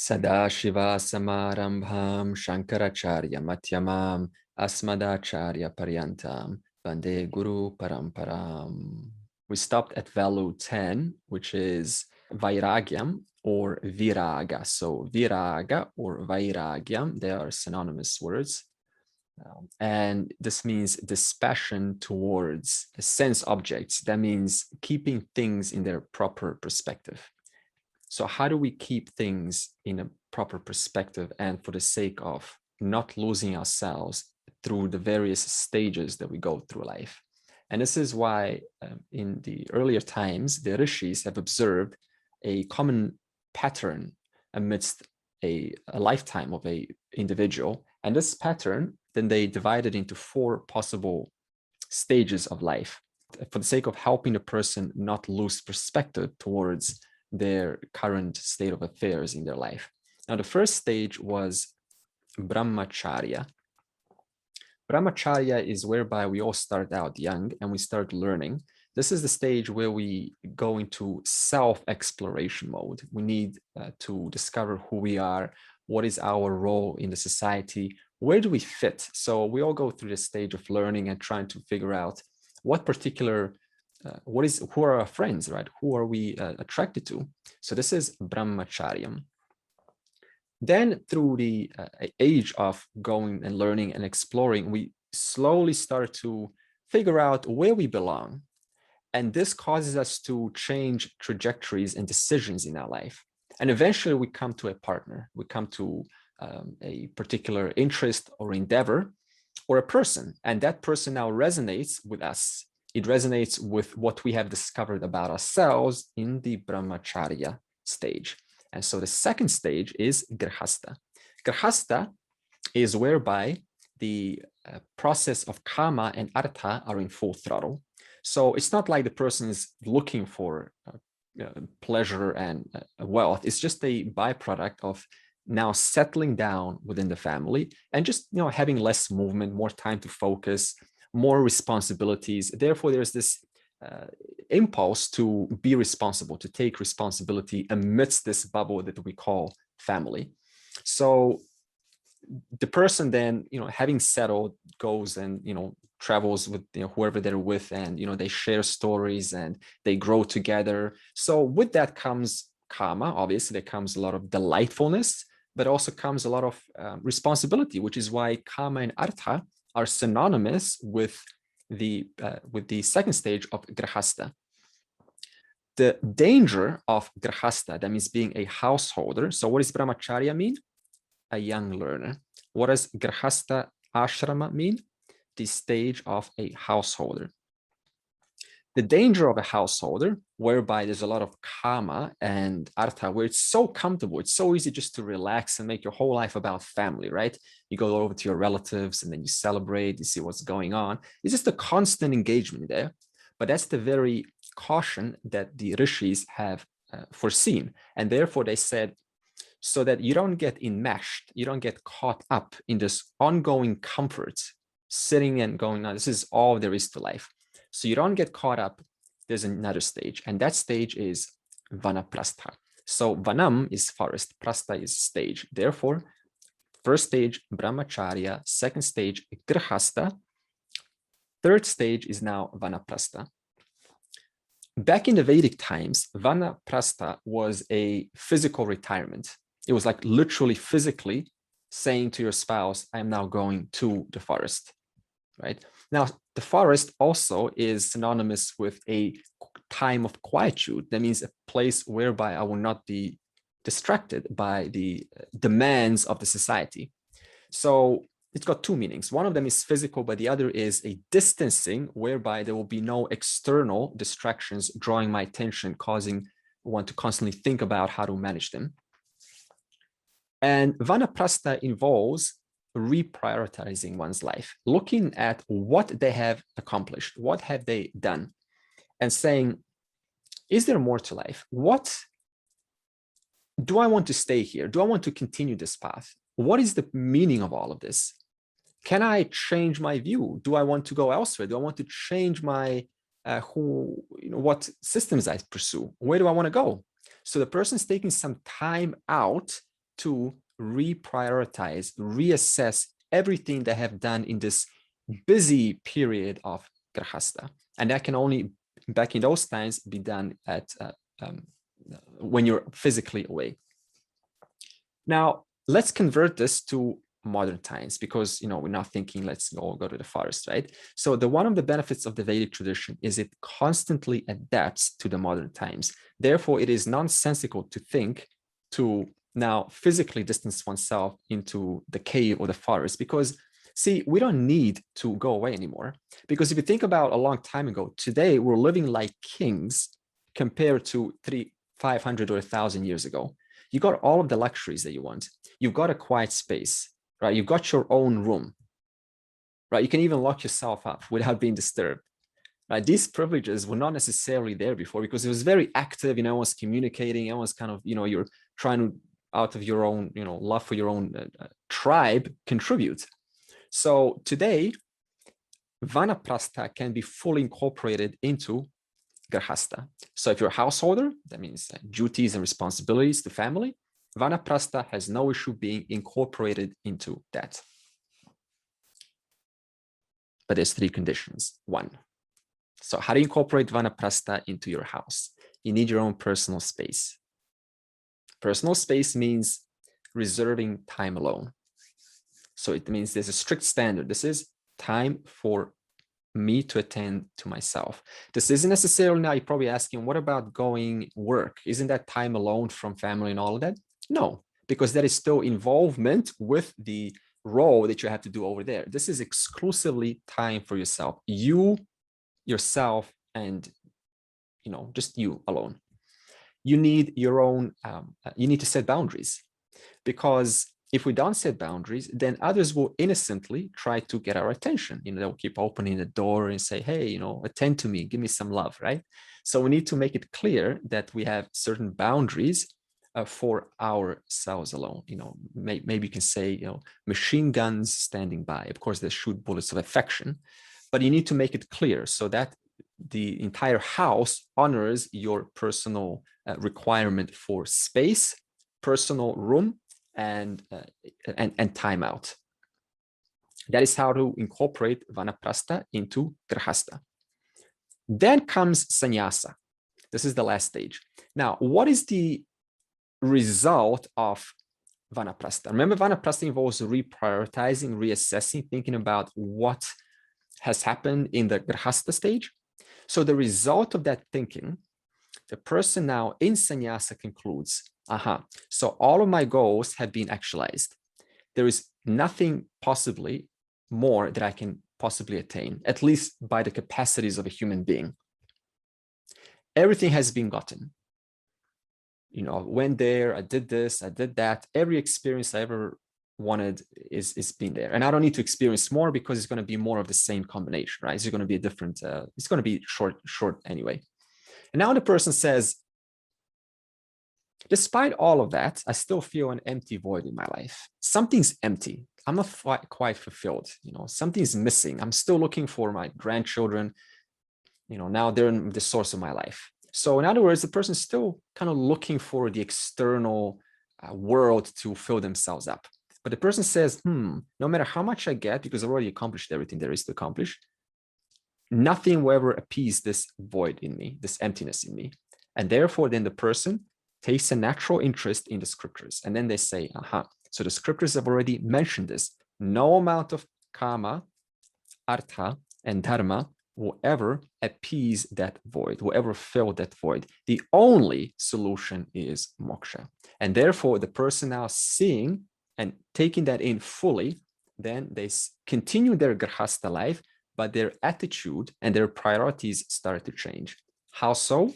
Sadashiva Samarambham Shankaracharya Mathyamam Asmadacharya Paryantam Vande Guru Paramparam. We stopped at value 10, which is Vairagyam or Viraga. So Viraga or Vairagyam, they are synonymous words. And this means dispassion towards sense objects. That means keeping things in their proper perspective. So how do we keep things in a proper perspective and for the sake of not losing ourselves through the various stages that we go through life? And this is why in the earlier times, the rishis have observed a common pattern amidst a lifetime of an individual. And this pattern, then they divided into 4 possible stages of life for the sake of helping the person not lose perspective towards their current state of affairs in their life. Now, the first stage was Brahmacarya. Brahmacarya is whereby we all start out young and we start learning. This is the stage where we go into self-exploration mode. We need to discover who we are, what is our role in the society, where do we fit? So we all go through this stage of learning and trying to figure out what particular who are our friends, right? Who are we attracted to? So this is Brahmacharyam. Then through the age of going and learning and exploring, we slowly start to figure out where we belong. And this causes us to change trajectories and decisions in our life. And eventually we come to a partner. We come to a particular interest or endeavor or a person. And that person now resonates with us. It resonates with what we have discovered about ourselves in the Brahmacharya stage. And so the second stage is Gerhastha. Gerhastha is whereby the process of kama and artha are in full throttle. So it's not like the person is looking for pleasure and wealth. It's just a byproduct of now settling down within the family and just having less movement, more time to focus, more responsibilities. Therefore, there's this impulse to be responsible, to take responsibility amidst this bubble that we call family. So the person then, having settled, goes and, travels with whoever they're with, and, they share stories and they grow together. So with that comes karma. Obviously, there comes a lot of delightfulness, but also comes a lot of responsibility, which is why kama and artha are synonymous with the second stage of Gerhastha. The danger of Gerhastha, that means being a householder. So what does Brahmacharya mean? A young learner. What does Gerhastha ashrama mean? The stage of a householder. The danger of a householder, whereby there's a lot of kama and artha, where it's so comfortable, it's so easy just to relax and make your whole life about family, right? You go over to your relatives and then you celebrate, you see what's going on. It's just a constant engagement there. But that's the very caution that the rishis have foreseen. And therefore they said, so that you don't get enmeshed, you don't get caught up in this ongoing comfort, sitting and going, now this is all there is to life. So you don't get caught up. There's another stage, and that stage is Vanaprastha. So Vanam is forest, Prastha is stage. Therefore, first stage, Brahmacharya, second stage, Gerhastha, third stage is now Vanaprastha. Back in the Vedic times, Vanaprastha was a physical retirement. It was like literally physically saying to your spouse, I am now going to the forest, right? Now, the forest also is synonymous with a time of quietude. That means a place whereby I will not be distracted by the demands of the society. So it's got 2 meanings. One of them is physical, but the other is a distancing whereby there will be no external distractions drawing my attention, causing one to constantly think about how to manage them. And Vanaprastha involves reprioritizing one's life, looking at what they have accomplished, what have they done, and saying, is there more to life? What do I want to stay here? Do I want to continue this path? What is the meaning of all of this? Can I change my view? Do I want to go elsewhere? Do I want to change my what systems I pursue? Where do I want to go? So the person's taking some time out to reprioritize, reassess everything they have done in this busy period of Gerhastha. And that can only, back in those times, be done at when you're physically away. Now, let's convert this to modern times, because we're not thinking let's all go to the forest, right? So one of the benefits of the Vedic tradition is it constantly adapts to the modern times. Therefore, it is nonsensical to think to now physically distance oneself into the cave or the forest, because see, we don't need to go away anymore. Because if you think about a long time ago, today we're living like kings compared to 500 or 1,000 years ago. You got all of the luxuries that you want. You've got a quiet space, right? You've got your own room, right? You can even lock yourself up without being disturbed, right? These privileges were not necessarily there before, because it was very active, everyone's communicating, everyone's kind of, you're trying to, out of your own, love for your own tribe, contribute. So today, Vanaprastha can be fully incorporated into Gerhastha. So if you're a householder, that means duties and responsibilities to family, Vanaprastha has no issue being incorporated into that. But there's 3 conditions. 1, so how do you incorporate Vanaprastha into your house? You need your own personal space. Personal space means reserving time alone. So it means there's a strict standard. This is time for me to attend to myself. This isn't necessarily, now you're probably asking, what about going work? Isn't that time alone from family and all of that? No, because that is still involvement with the role that you have to do over there. This is exclusively time for yourself. You, yourself, and just you alone. You need your own, you need to set boundaries, because if we don't set boundaries, then others will innocently try to get our attention. They'll keep opening the door and say, hey, attend to me, give me some love, right? So we need to make it clear that we have certain boundaries for ourselves alone. Maybe you can say, machine guns standing by. Of course, they shoot bullets of affection, but you need to make it clear so that the entire house honors your personal requirement for space, personal room, and time out. That is how to incorporate Vanaprastha into Gerhastha. Then comes Sannyasa. This is the last stage. Now, what is the result of Vanaprastha? Remember, Vanaprastha involves reprioritizing, reassessing, thinking about what has happened in the Gerhastha stage. So the result of that thinking, the person now in Sannyasa concludes, so all of my goals have been actualized. There is nothing possibly more that I can possibly attain, at least by the capacities of a human being. Everything has been gotten. I went there, I did this, I did that. Every experience I ever wanted is been there. And I don't need to experience more, because it's going to be more of the same combination, right? It's going to be a different, it's going to be short anyway. And now the person says, despite all of that, I still feel an empty void in my life. Something's empty. I'm not quite fulfilled. Something's missing. I'm still looking for my grandchildren. Now they're the source of my life. So in other words, the person's still kind of looking for the external world to fill themselves up. But the person says, no matter how much I get, because I've already accomplished everything there is to accomplish, nothing will ever appease this void in me, this emptiness in me. And therefore, then the person takes a natural interest in the scriptures. And then they say, so the scriptures have already mentioned this. No amount of karma, artha, and dharma will ever appease that void, will ever fill that void. The only solution is moksha. And therefore, the person now seeing and taking that in fully, then they continue their Gerhastha life, but their attitude and their priorities start to change. How so?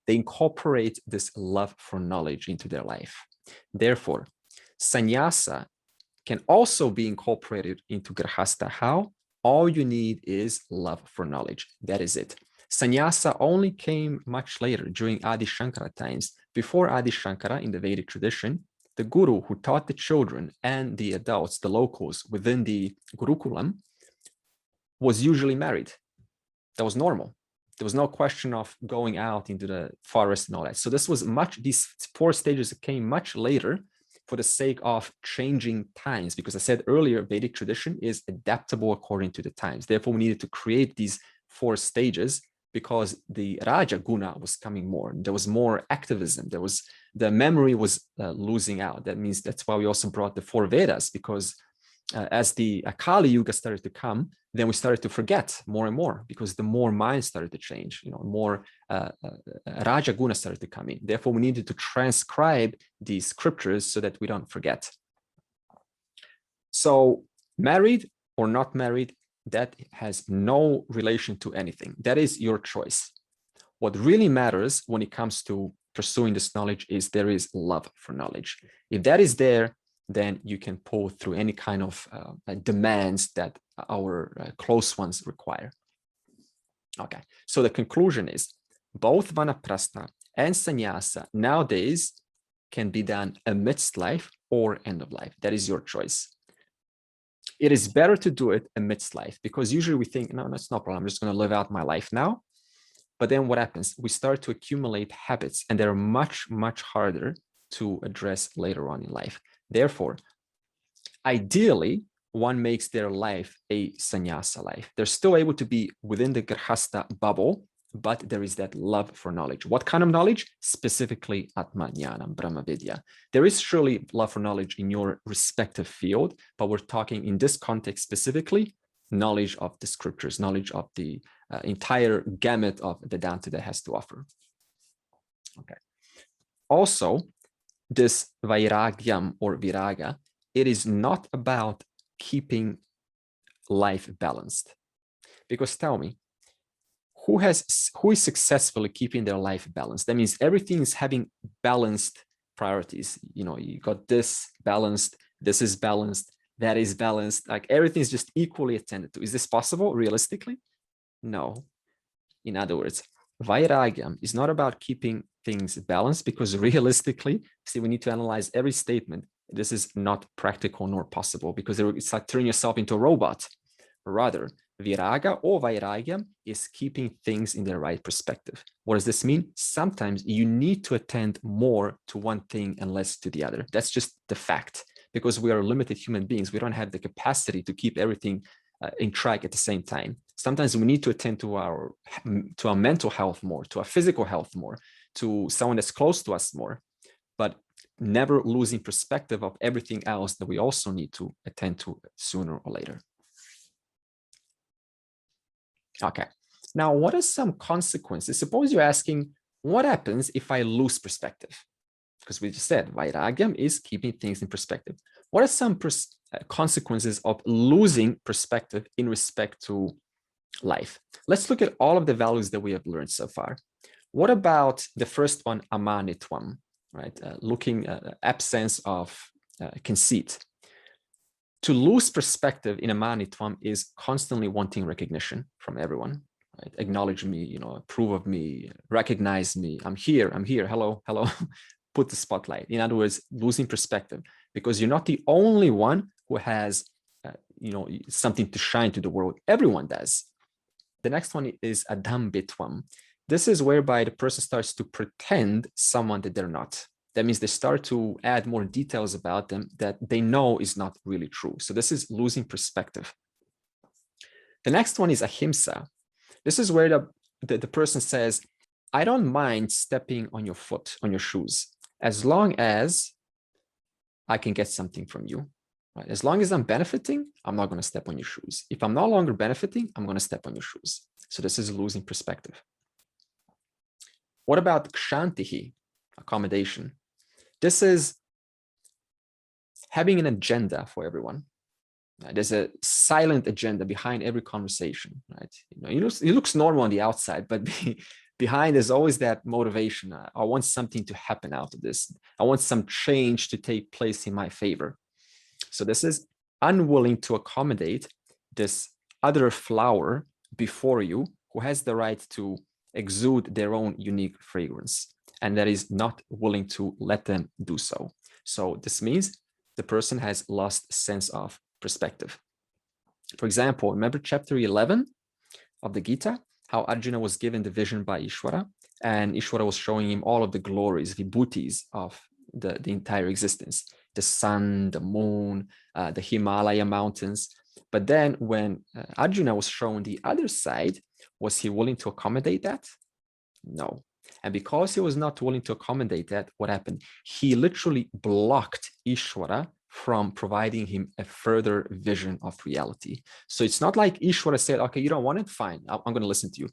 They incorporate this love for knowledge into their life. Therefore, sannyasa can also be incorporated into Gerhastha. How? All you need is love for knowledge. That is it. Sannyasa only came much later, during Adi Shankara times. Before Adi Shankara, in the Vedic tradition, the guru who taught the children and the adults, the locals within the Gurukulam, was usually married. That was normal. There was no question of going out into the forest and all that. So this was these 4 stages came much later for the sake of changing times, because I said earlier, Vedic tradition is adaptable according to the times. Therefore, we needed to create these 4 stages because the Raja Guna was coming more. There was more activism. The memory was losing out. That means that's why we also brought the 4 Vedas, because as the Kali Yuga started to come, then we started to forget more and more, because the more minds started to change, more Raja Guna started to come in. Therefore, we needed to transcribe these scriptures so that we don't forget. So married or not married, that has no relation to anything. That is your choice. What really matters when it comes to pursuing this knowledge is there is love for knowledge. If that is there, then you can pull through any kind of demands that our close ones require. Okay, so the conclusion is both Vanaprastha and Sannyasa nowadays can be done amidst life or end of life. That is your choice. It is better to do it amidst life, because usually we think, no, that's no problem. I'm just going to live out my life now. But then what happens? We start to accumulate habits, and they're much, much harder to address later on in life. Therefore, ideally, one makes their life a sannyasa life. They're still able to be within the Gerhastha bubble, but there is that love for knowledge. What kind of knowledge? Specifically, Atma Jnanam, Brahma Vidya. There is surely love for knowledge in your respective field, but we're talking in this context specifically, knowledge of the scriptures, knowledge of the entire gamut of Vedanta that has to offer. Okay. Also, this Vairagyam or Viraga, it is not about keeping life balanced. Because tell me, who is successfully keeping their life balanced? That means everything is having balanced priorities. You got this balanced, this is balanced, that is balanced, like everything is just equally attended to. Is this possible realistically? No. In other words, Vairagyam is not about keeping things balanced, because realistically, see, we need to analyze every statement. This is not practical nor possible, because it's like turning yourself into a robot. Rather, Viraga or Vairagyam is keeping things in the right perspective. What does this mean? Sometimes you need to attend more to one thing and less to the other. That's just the fact, because we are limited human beings. We don't have the capacity to keep everything in track at the same time. Sometimes we need to attend to our mental health more, to our physical health more, to someone that's close to us more, but never losing perspective of everything else that we also need to attend to sooner or later. Okay, now what are some consequences? Suppose you're asking, what happens if I lose perspective? Because we just said Vairagyam is keeping things in perspective. What are some consequences of losing perspective in respect to life? Let's look at all of the values that we have learned so far. What about the first one, amanitvam, right? Absence of conceit. To lose perspective in amanitvam is constantly wanting recognition from everyone, right? Acknowledge me, approve of me, recognize me. I'm here, hello, hello. Put the spotlight. In other words, losing perspective, because you're not the only one who has, something to shine to the world. Everyone does. The next one is adhambitvam. This is whereby the person starts to pretend someone that they're not. That means they start to add more details about them that they know is not really true. So this is losing perspective. The next one is ahimsa. This is where the person says, I don't mind stepping on your foot, on your shoes, as long as I can get something from you. Right? As long as I'm benefiting, I'm not going to step on your shoes. If I'm no longer benefiting, I'm going to step on your shoes. So this is losing perspective. What about kshantihi, accommodation? This is having an agenda for everyone. Right? There's a silent agenda behind every conversation. Right? It looks normal on the outside, but behind there's always that motivation. I want something to happen out of this. I want some change to take place in my favor. So this is unwilling to accommodate this other flower before you who has the right to exude their own unique fragrance, and that is not willing to let them do so. So this means the person has lost sense of perspective. For example, remember chapter 11 of the Gita, how Arjuna was given the vision by Ishvara, and Ishvara was showing him all of the glories, vibhutis of the entire existence, the sun, the moon, the Himalaya mountains. But then when Arjuna was shown the other side, was he willing to accommodate that? No. And because he was not willing to accommodate that, what happened? He literally blocked Ishvara from providing him a further vision of reality. So it's not like Ishvara said, okay, you don't want it? Fine, I'm going to listen to you.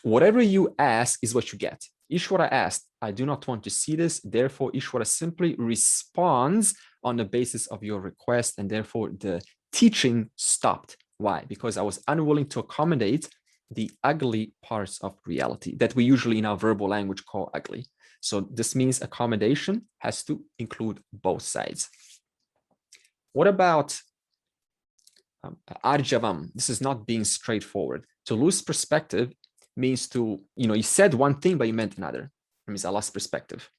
Whatever you ask is what you get. Ishvara asked, I do not want to see this. Therefore, Ishvara simply responds on the basis of your request. And therefore, the teaching stopped. Why? Because I was unwilling to accommodate the ugly parts of reality that we usually in our verbal language call ugly. So this means accommodation has to include both sides. What about arjavam? This is not being straightforward. To lose perspective means to, you said one thing, but you meant another. It means I lost perspective.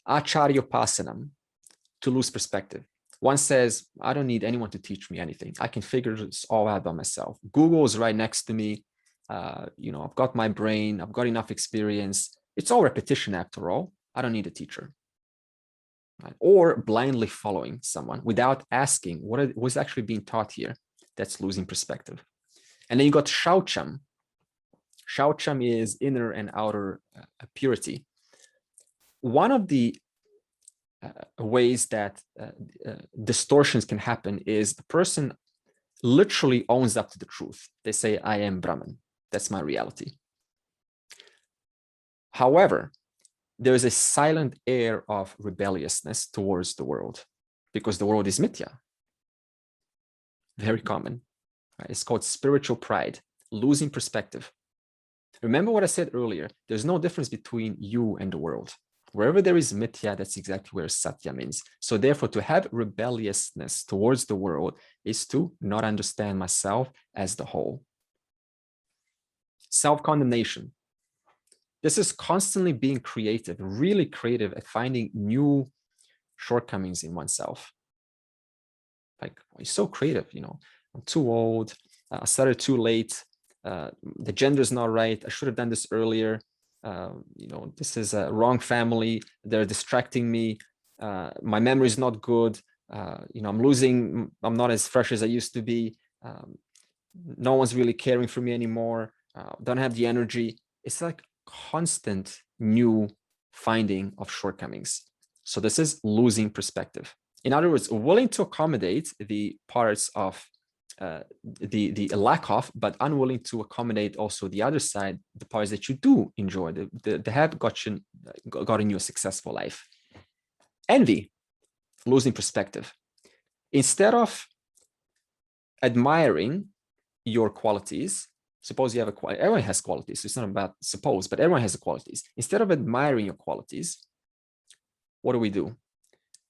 Acharyopasanam, to lose perspective. One says, I don't need anyone to teach me anything. I can figure this all out by myself. Google is right next to me. I've got my brain. I've got enough experience. It's all repetition after all. I don't need a teacher. Right? Or blindly following someone without asking what was actually being taught here. That's losing perspective. And then you got shaucham. Shaucham is inner and outer purity. One of the ways that distortions can happen is the person literally owns up to the truth. They say, I am Brahman. That's my reality. However, there is a silent air of rebelliousness towards the world because the world is mithya. Very common. Right? It's called spiritual pride, losing perspective. Remember what I said earlier, there's no difference between you and the world. Wherever there is mithya, that's exactly where satya means. So therefore, to have rebelliousness towards the world is to not understand myself as the whole. Self-condemnation. This is constantly being creative, really creative at finding new shortcomings in oneself. Like, he's so creative, I'm too old, I started too late, the gender is not right, I should have done this earlier. This is a wrong family. They're distracting me. My memory is not good. I'm not as fresh as I used to be. No one's really caring for me anymore. Don't have the energy. It's like constant new finding of shortcomings. So this is losing perspective. In other words, willing to accommodate the parts of the lack of, but unwilling to accommodate also the other side, the parts that you do enjoy, that have gotten you a successful life. Envy, losing perspective. Instead of admiring your qualities, suppose you have everyone has qualities. So it's not about suppose, but everyone has the qualities. Instead of admiring your qualities, what do?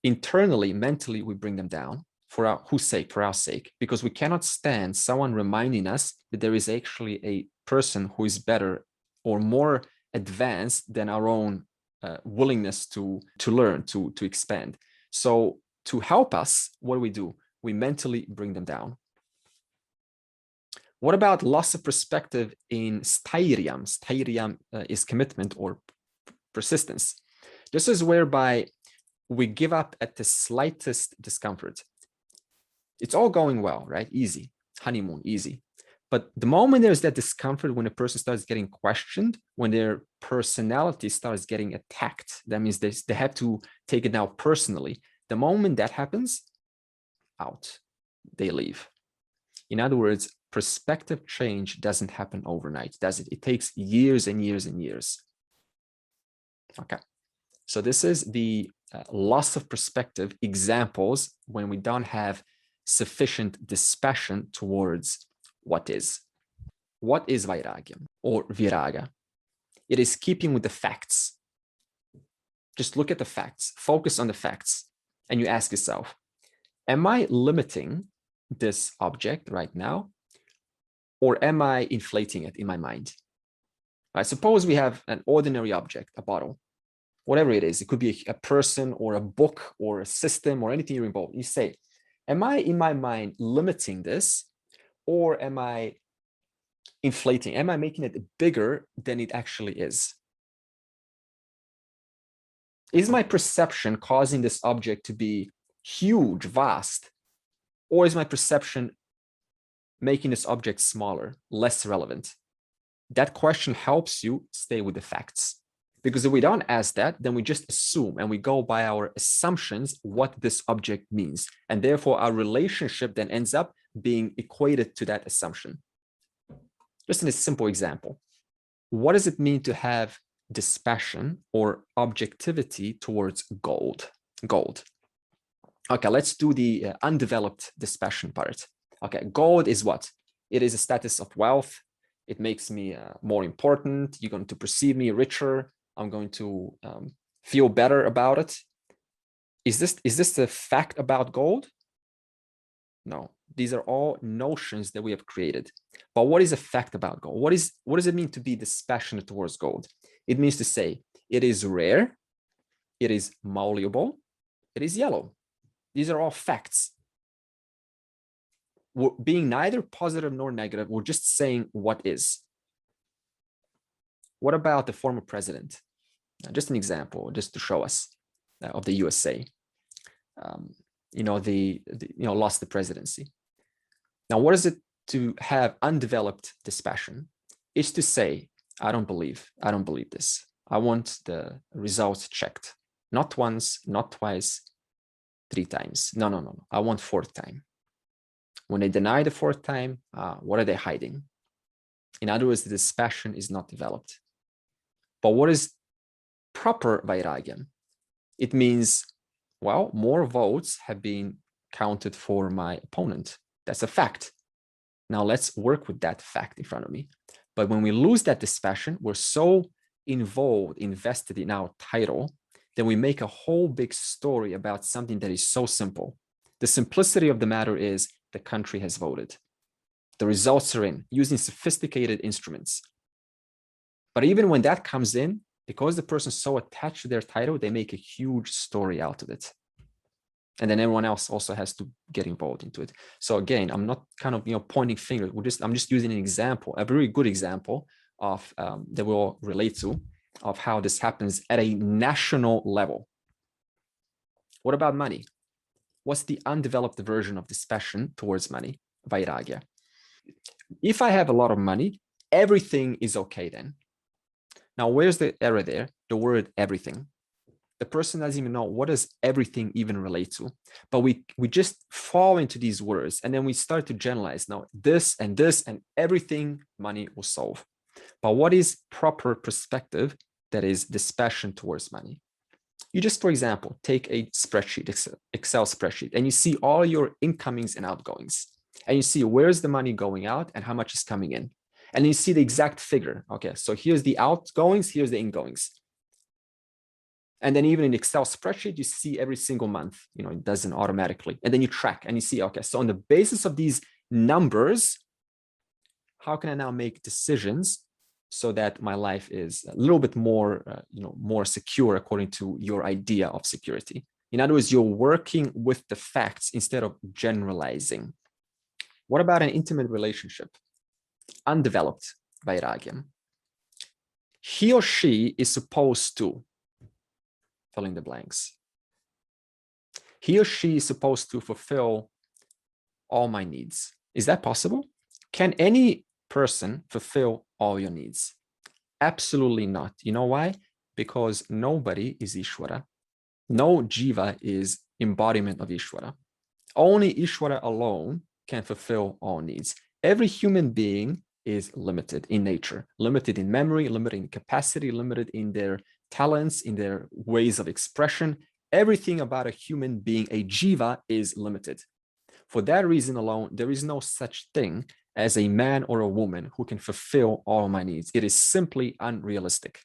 Internally, mentally, we bring them down. For our sake, because we cannot stand someone reminding us that there is actually a person who is better or more advanced than our own willingness to learn, to expand. So to help us, what do? We mentally bring them down. What about loss of perspective in stairyam? Stairyam is commitment or persistence. This is whereby we give up at the slightest discomfort. It's all going well, right? Easy, honeymoon, easy. But the moment there's that discomfort, when a person starts getting questioned, when their personality starts getting attacked, that means they have to take it now personally. The moment that happens, out, they leave. In other words, perspective change doesn't happen overnight, does it? It takes years and years and years. Okay, so this is the loss of perspective examples when we don't have sufficient dispassion towards what is. What is Vairagya or Viraga? It is keeping with the facts. Just look at the facts, focus on the facts, and you ask yourself, am I limiting this object right now, or am I inflating it in my mind? I suppose we have an ordinary object, a bottle, whatever it is. It could be a person or a book or a system or anything you're involved. You say, am I in my mind limiting this, or am I inflating? Am I making it bigger than it actually is? Is my perception causing this object to be huge, vast? Or is my perception making this object smaller, less relevant? That question helps you stay with the facts. Because if we don't ask that, then we just assume and we go by our assumptions what this object means. And therefore, our relationship then ends up being equated to that assumption. Just in a simple example, what does it mean to have dispassion or objectivity towards gold? Okay, let's do the undeveloped dispassion part. Okay, gold is what? It is a status of wealth. It makes me more important. You're going to perceive me richer. I'm going to feel better about it. Is this the fact about gold? No, these are all notions that we have created. But what is a fact about gold? What does it mean to be dispassionate towards gold? It means to say it is rare, it is malleable, it is yellow. These are all facts. We're being neither positive nor negative. We're just saying what is. What about the former president? Just an example, just to show us of the USA. Lost the presidency. Now, what is it to have undeveloped dispassion? It's to say, I don't believe this. I want the results checked. Not once, not twice, 3 times. No. I want 4th time. When they deny the 4th time, what are they hiding? In other words, the dispassion is not developed. But what is proper Vairagya? It means, well, more votes have been counted for my opponent. That's a fact. Now let's work with that fact in front of me. But when we lose that dispassion, we're so involved, invested in our title, then we make a whole big story about something that is so simple. The simplicity of the matter is the country has voted. The results are in using sophisticated instruments. But even when that comes in, because the person's so attached to their title, they make a huge story out of it. And then everyone else also has to get involved into it. So again, I'm not kind of pointing fingers. I'm just using an example, a very good example of that we'll relate to, of how this happens at a national level. What about money? What's the undeveloped version of dispassion towards money? Vairagya. If I have a lot of money, everything is okay then. Now, where's the error there? The word everything. The person doesn't even know what does everything even relate to. But we just fall into these words and then we start to generalize. Now, this and everything money will solve. But what is proper perspective that is dispassion towards money? You just, for example, take a spreadsheet, Excel spreadsheet, and you see all your incomings and outgoings. And you see where's the money going out and how much is coming in. And you see the exact figure. Okay, so here's the outgoings, here's the ingoings. And then even in Excel spreadsheet, you see every single month, it doesn't automatically. And then you track and you see, okay, so on the basis of these numbers, how can I now make decisions so that my life is a little bit more, more secure according to your idea of security? In other words, you're working with the facts instead of generalizing. What about an intimate relationship? Undeveloped Vairagya. He or she is supposed to, fill in the blanks. He or she is supposed to fulfill all my needs. Is that possible? Can any person fulfill all your needs? Absolutely not. You know why? Because nobody is Ishvara. No jiva is embodiment of Ishvara. Only Ishvara alone can fulfill all needs. Every human being is limited in nature, limited in memory, limited in capacity, limited in their talents, in their ways of expression. Everything about a human being, a jiva, is limited. For that reason alone, there is no such thing as a man or a woman who can fulfill all my needs. It is simply unrealistic.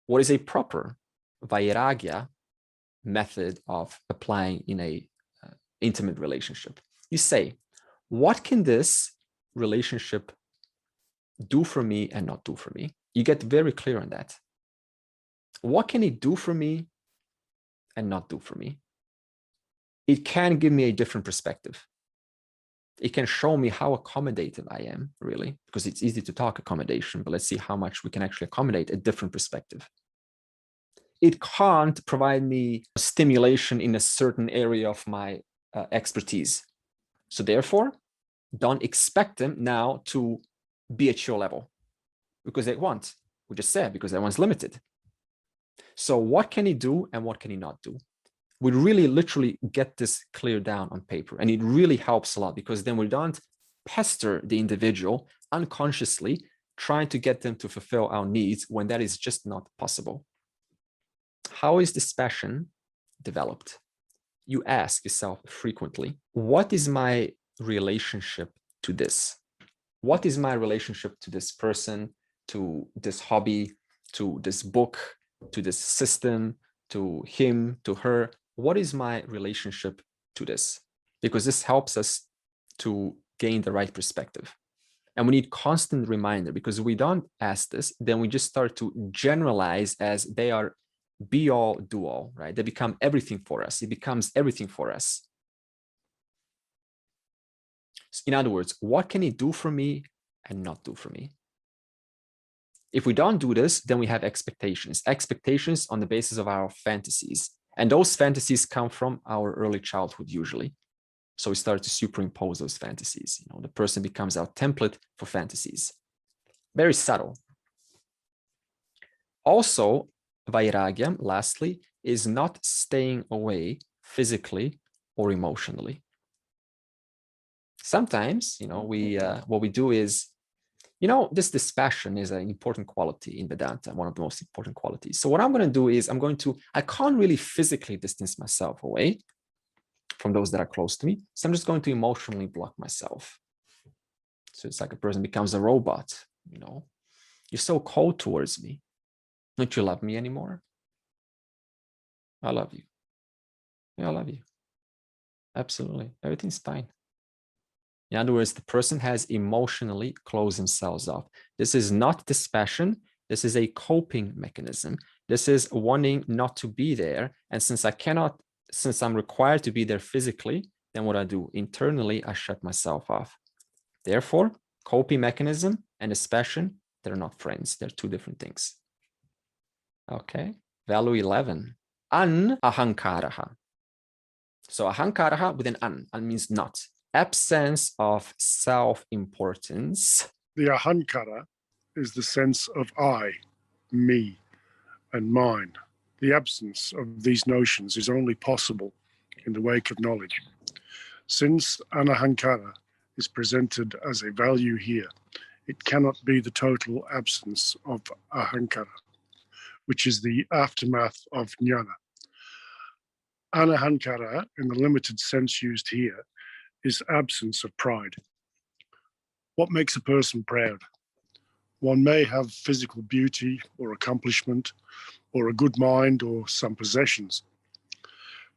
What is a proper Vairagya method of applying in a intimate relationship? You say, what can this relationship do for me and not do for me? You get very clear on that. What can it do for me and not do for me? It can give me a different perspective. It can show me how accommodative I am, really, because it's easy to talk accommodation, but let's see how much we can actually accommodate a different perspective. It can't provide me stimulation in a certain area of my expertise. So therefore, don't expect them now to be at your level, because they won't. We just said, because everyone's limited. So what can he do and what can he not do? We really literally get this clear down on paper, and it really helps a lot, because then we don't pester the individual unconsciously trying to get them to fulfill our needs when that is just not possible. How is dispassion developed? You ask yourself frequently, what is my relationship to this? What is my relationship to this person, to this hobby, to this book, to this system, to him, to her? What is my relationship to this? Because this helps us to gain the right perspective. And we need constant reminder, because if we don't ask this, then we just start to generalize as they are be all, do all, right? They become everything for us. It becomes everything for us. In other words, what can it do for me and not do for me? If we don't do this, then we have expectations on the basis of our fantasies. And those fantasies come from our early childhood usually. So we start to superimpose those fantasies. You know, the person becomes our template for fantasies. Very subtle. Also, Vairagya, lastly, is not staying away physically or emotionally. Sometimes, you know, what we do is, you know, this dispassion is an important quality in Vedanta, one of the most important qualities. So what I'm going to do is I can't really physically distance myself away from those that are close to me. So I'm just going to emotionally block myself. So it's like a person becomes a robot, you know, you're so cold towards me. Don't you love me anymore? I love you. Yeah, I love you. Absolutely. Everything's fine. In other words, the person has emotionally closed themselves off. This is not dispassion. This is a coping mechanism. This is wanting not to be there. And since I'm required to be there physically, then what I do internally, I shut myself off. Therefore, coping mechanism and dispassion, they're not friends. They're two different things. Okay. Value 11. Ahamkara. So ahamkara with an an means not. Absence of self-importance. The Ahamkara is the sense of I, me, and mine. The absence of these notions is only possible in the wake of knowledge. Since anahankara is presented as a value here, it cannot be the total absence of ahankara, which is the aftermath of jnana. Anahankara, in the limited sense used here, is absence of pride. What makes a person proud? One may have physical beauty or accomplishment, or a good mind, or some possessions.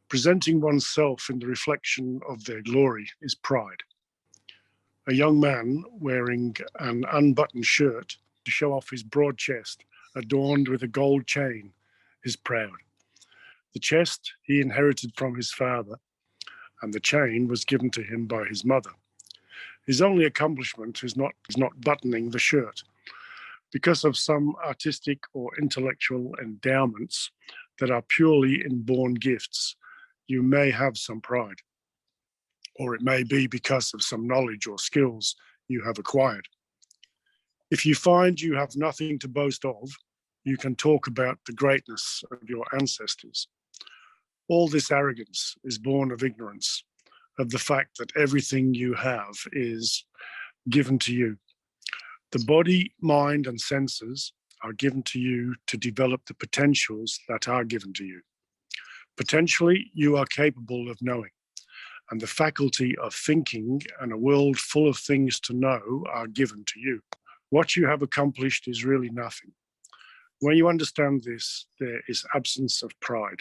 Presenting oneself in the reflection of their glory is pride. A young man wearing an unbuttoned shirt to show off his broad chest, adorned with a gold chain, is proud. The chest he inherited from his father, and the chain was given to him by his mother. His only accomplishment is not buttoning the shirt. Because of some artistic or intellectual endowments that are purely inborn gifts, you may have some pride. Or it may be because of some knowledge or skills you have acquired. If you find you have nothing to boast of, you can talk about the greatness of your ancestors. All this arrogance is born of ignorance, of the fact that everything you have is given to you. The body, mind, and senses are given to you to develop the potentials that are given to you. Potentially, you are capable of knowing, and the faculty of thinking and a world full of things to know are given to you. What you have accomplished is really nothing. When you understand this, there is absence of pride,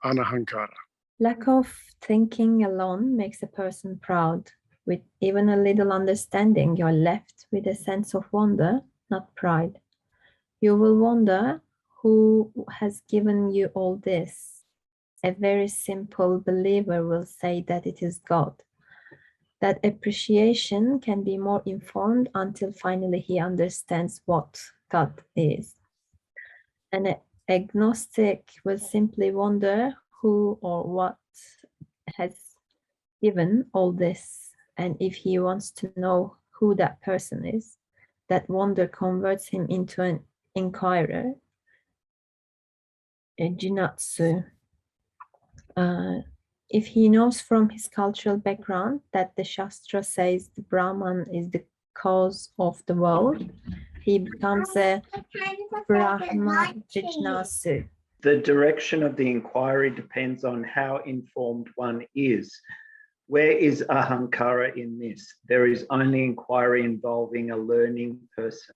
anahankara. Lack of thinking alone makes a person proud. With even a little understanding, you're left with a sense of wonder, not pride. You will wonder who has given you all this. A very simple believer will say that it is God. That appreciation can be more informed until finally he understands what God is. An agnostic will simply wonder who or what has given all this, and if he wants to know who that person is, that wonder converts him into an inquirer, a jinatsu. If he knows from his cultural background that the Shastra says the Brahman is the cause of the world, he becomes a Brahma Jijnasu. The direction of the inquiry depends on how informed one is. Where is Ahamkara in this? There is only inquiry involving a learning person,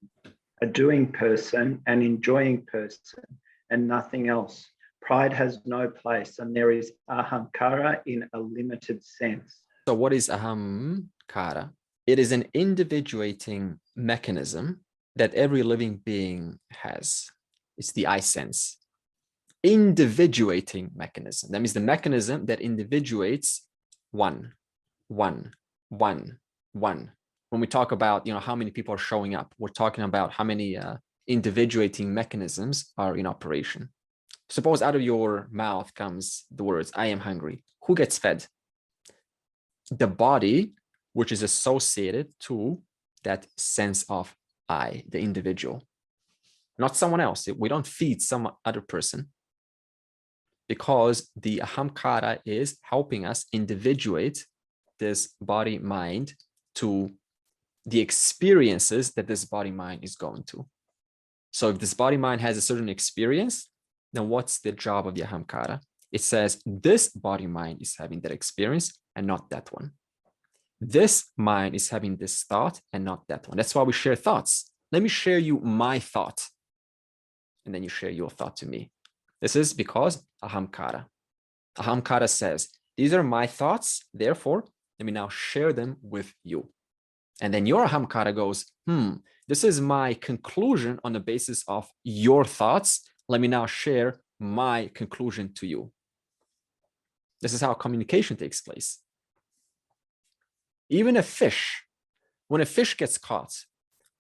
a doing person, an enjoying person, and nothing else. Pride has no place, and there is Ahamkara in a limited sense. So what is Ahamkara? It is an individuating mechanism that every living being has. It's the I sense. Individuating mechanism. That means the mechanism that individuates one. When we talk about, how many people are showing up, we're talking about how many individuating mechanisms are in operation. Suppose out of your mouth comes the words, I am hungry. Who gets fed? The body, which is associated to that sense of I, the individual, not someone else. We don't feed some other person, because the Ahamkara is helping us individuate this body mind to the experiences that this body mind is going to. So if this body mind has a certain experience, then what's the job of the Ahamkara? It says this body mind is having that experience and not that one. This mind is having this thought and not that one. That's why we share thoughts. Let me share you my thought, and then you share your thought to me. This is because Ahamkara. Ahamkara says, these are my thoughts, therefore, let me now share them with you. And then your Ahamkara goes, this is my conclusion on the basis of your thoughts. Let me now share my conclusion to you. This is how communication takes place. Even a fish, when a fish gets caught,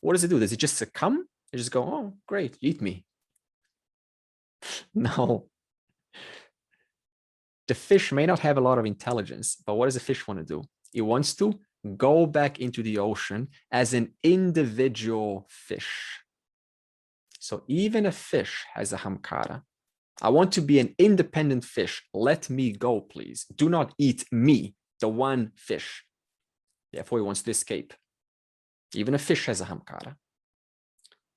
what does it do? Does it just succumb? It just go, oh, great, eat me. No. The fish may not have a lot of intelligence, but what does a fish want to do? It wants to go back into the ocean as an individual fish. So even a fish has a Ahamkara. I want to be an independent fish. Let me go, please. Do not eat me, the one fish. Therefore, he wants to escape. Even a fish has a Ahamkara.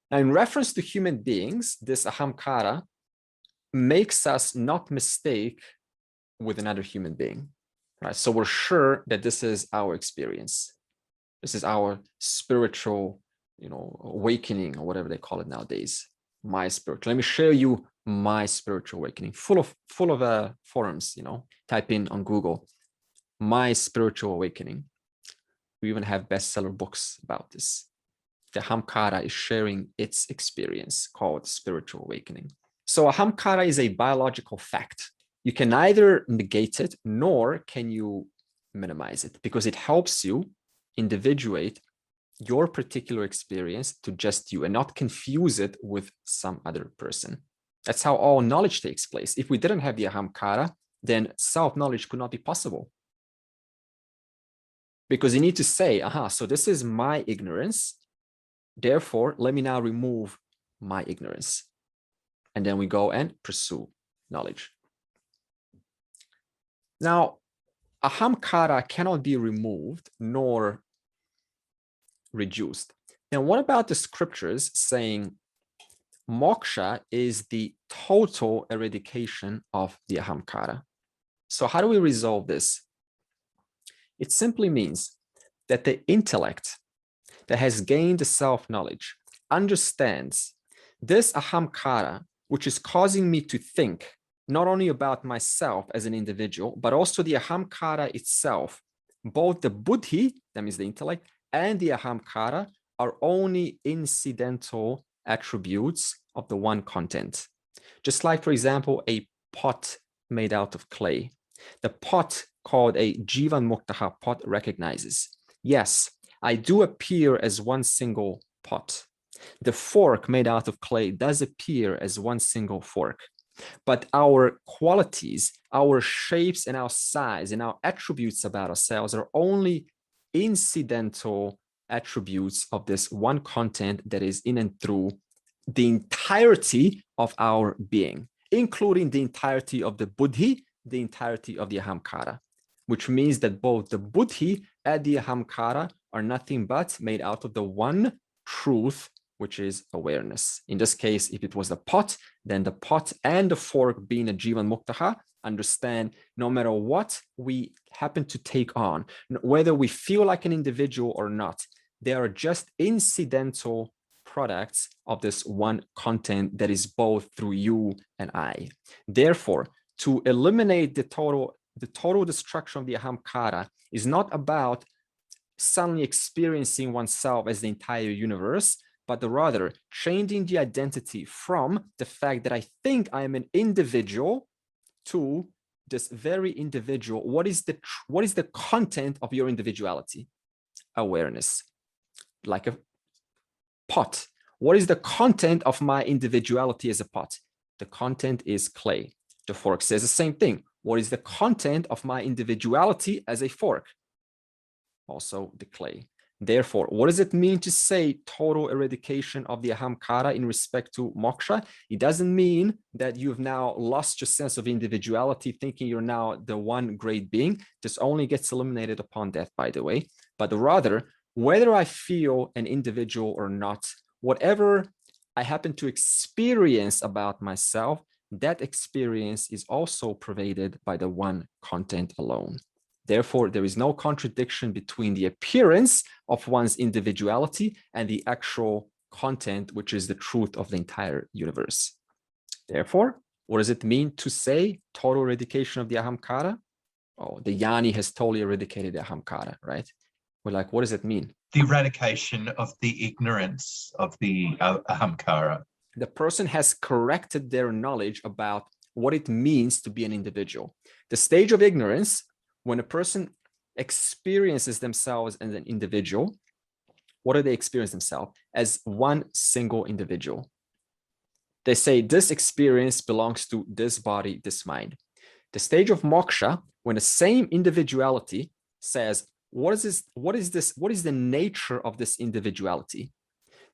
Now, in reference to human beings, this Ahamkara makes us not mistake with another human being, right? So we're sure that this is our experience. This is our spiritual, awakening, or whatever they call it nowadays. My spiritual. Let me share you my spiritual awakening. Full of forums. Type in on Google, my spiritual awakening. We even have bestseller books about this. The Ahamkara is sharing its experience, called spiritual awakening. So Ahamkara is a biological fact. You can neither negate it, nor can you minimize it, because it helps you individuate your particular experience to just you and not confuse it with some other person. That's how all knowledge takes place. If we didn't have the Ahamkara, then self-knowledge could not be possible. Because you need to say, so this is my ignorance. Therefore, let me now remove my ignorance. And then we go and pursue knowledge. Now, Ahamkara cannot be removed nor reduced. Then what about the scriptures saying moksha is the total eradication of the Ahamkara? So how do we resolve this? It simply means that the intellect that has gained the self-knowledge understands this Ahamkara, which is causing me to think not only about myself as an individual, but also the Ahamkara itself. Both the buddhi, that means the intellect, and the Ahamkara are only incidental attributes of the one content. Just like, for example, a pot made out of clay. The pot called a Jivan Muktaha pot recognizes. Yes, I do appear as one single pot. The fork made out of clay does appear as one single fork. But our qualities, our shapes, and our size, and our attributes about ourselves are only incidental attributes of this one content that is in and through the entirety of our being, including the entirety of the buddhi, the entirety of the ahamkara, which means that both the buddhi and the ahamkara are nothing but made out of the one truth, which is awareness. In this case, if it was the pot, then the pot and the fork being a Jivan Muktaha, understand no matter what we happen to take on, whether we feel like an individual or not, they are just incidental products of this one content that is both through you and I. Therefore, to eliminate the total destruction of the ahamkara is not about suddenly experiencing oneself as the entire universe, but rather changing the identity from the fact that I think I am an individual to this very individual. What is the content of your individuality? Awareness. Like a pot. What is the content of my individuality as a pot? The content is clay. The fork says the same thing. What is the content of my individuality as a fork? Also the clay. Therefore, what does it mean to say total eradication of the ahamkara in respect to moksha? It doesn't mean that you've now lost your sense of individuality, thinking you're now the one great being. This only gets eliminated upon death, by the way. But rather, whether I feel an individual or not, whatever I happen to experience about myself, that experience is also pervaded by the one content alone. Therefore, there is no contradiction between the appearance of one's individuality and the actual content, which is the truth of the entire universe. Therefore, what does it mean to say total eradication of the ahamkara? Oh, the Jnani has totally eradicated the ahamkara, right? We're like, what does it mean? The eradication of the ignorance of the ahamkara. The person has corrected their knowledge about what it means to be an individual. The stage of ignorance, when a person experiences themselves as an individual, what do they experience themselves? As one single individual. They say this experience belongs to this body, this mind. The stage of moksha, when the same individuality says, what is this? What is the nature of this individuality?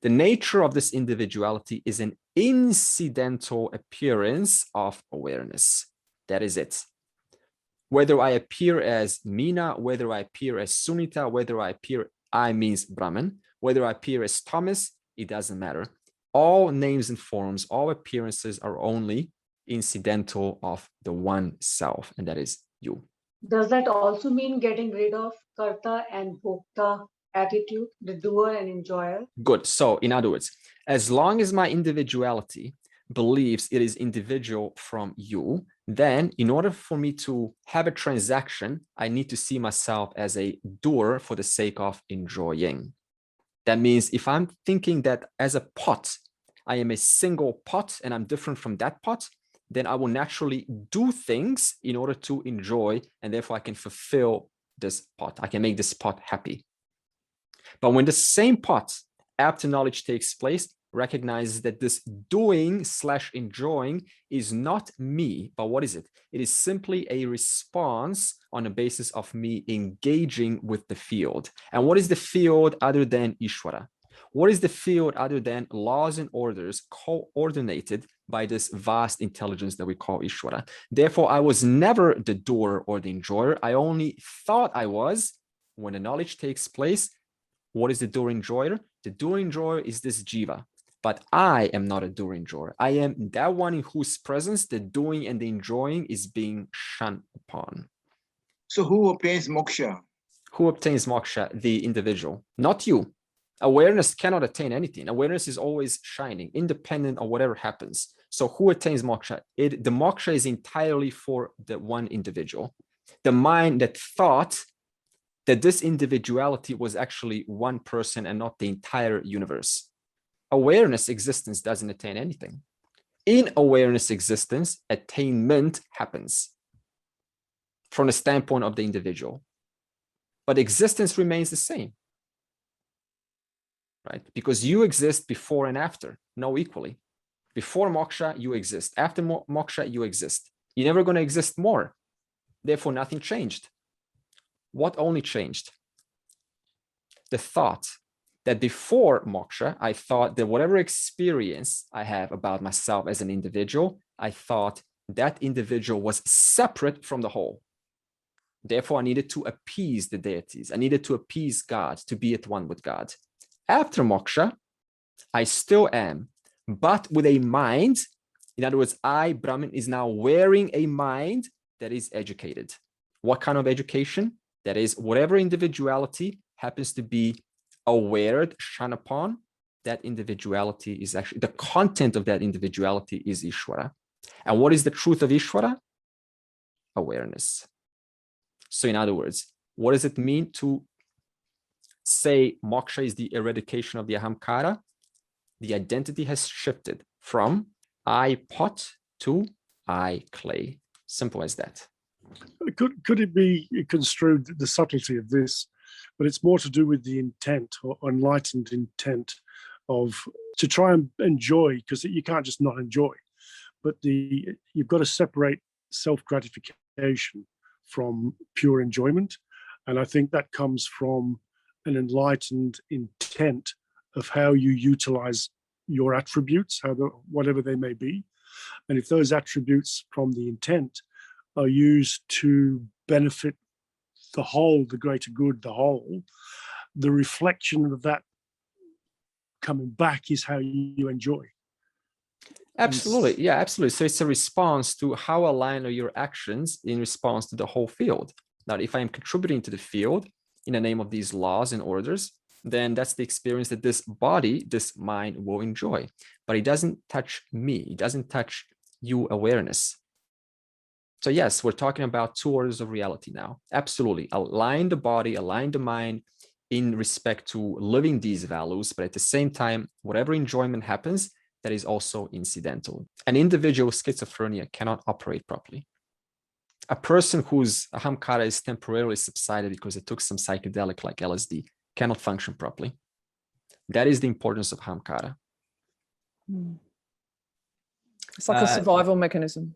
The nature of this individuality is an incidental appearance of awareness. That is it. Whether I appear as Meena, whether I appear as Sunita, whether I appear, I means Brahman, whether I appear as Thomas, it doesn't matter. All names and forms, all appearances are only incidental of the one self, and that is you. Does that also mean getting rid of karta and bhokta attitude, the doer and enjoyer? Good. So in other words, as long as my individuality believes it is individual from you, then in order for me to have a transaction, I need to see myself as a doer for the sake of enjoying. That means if I'm thinking that as a pot, I am a single pot and I'm different from that pot, then I will naturally do things in order to enjoy, and therefore I can fulfill this pot. I can make this pot happy. But when the same pot, after knowledge takes place, recognizes that this doing/enjoying is not me, but what is it? It is simply a response on the basis of me engaging with the field. And what is the field other than Ishvara? What is the field other than laws and orders coordinated by this vast intelligence that we call Ishvara? Therefore, I was never the doer or the enjoyer. I only thought I was. When the knowledge takes place, what is the doer enjoyer? The doer enjoyer is this jiva. But I am not a doer enjoyer. I am that one in whose presence the doing and the enjoying is being shunned upon. So who obtains moksha? Who obtains moksha? The individual, not you. Awareness cannot attain anything. Awareness is always shining, independent of whatever happens. So who attains moksha? The moksha is entirely for the one individual. The mind that thought that this individuality was actually one person and not the entire universe. Awareness existence doesn't attain anything. In awareness existence, attainment happens. from the standpoint of the individual. But existence remains the same, right? Because you exist before and after, no equally. Before moksha, you exist. After moksha, you exist. You're never going to exist more. Therefore, nothing changed. What only changed? The thought that before moksha, I thought that whatever experience I have about myself as an individual, I thought that individual was separate from the whole. Therefore, I needed to appease the deities. I needed to appease God, to be at one with God. After moksha, I still am, but with a mind. In other words, I, Brahman, is now wearing a mind that is educated. What kind of education? That is, whatever individuality happens to be aware, shun upon, that individuality is actually, the content of that individuality is Ishvara. And what is the truth of Ishvara? Awareness. So in other words, what does it mean to say moksha is the eradication of the Ahamkara? The identity has shifted from I pot to I clay. Simple as that. Could it be construed, the subtlety of this, but it's more to do with the intent or enlightened intent of to try and enjoy, because you can't just not enjoy, but you've got to separate self-gratification from pure enjoyment. And I think that comes from an enlightened intent of how you utilize your attributes, whatever they may be. And if those attributes from the intent are used to benefit the whole, the greater good, the whole, the reflection of that coming back is how you enjoy. Absolutely. Yeah, absolutely. So it's a response to how aligned are your actions in response to the whole field. Now, if I'm contributing to the field in the name of these laws and orders, then that's the experience that this body, this mind will enjoy. But it doesn't touch me. It doesn't touch you awareness. So yes, we're talking about two orders of reality now. Absolutely. Align the body, align the mind in respect to living these values, but at the same time, whatever enjoyment happens, that is also incidental. An individual with schizophrenia cannot operate properly. A person whose Ahamkara is temporarily subsided because they took some psychedelic like LSD cannot function properly. That is the importance of Ahamkara. It's like a survival mechanism.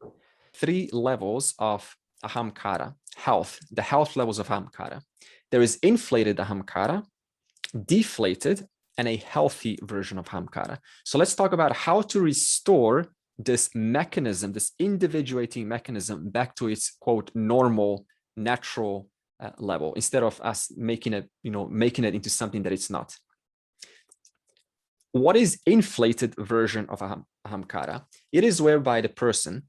3 levels of Ahamkara, health, the health levels of Ahamkara. There is inflated Ahamkara, deflated, and a healthy version of Ahamkara. So let's talk about how to restore this mechanism, this individuating mechanism back to its, quote, normal, natural level, instead of us making it into something that it's not. What is inflated version of Ahamkara? It is whereby the person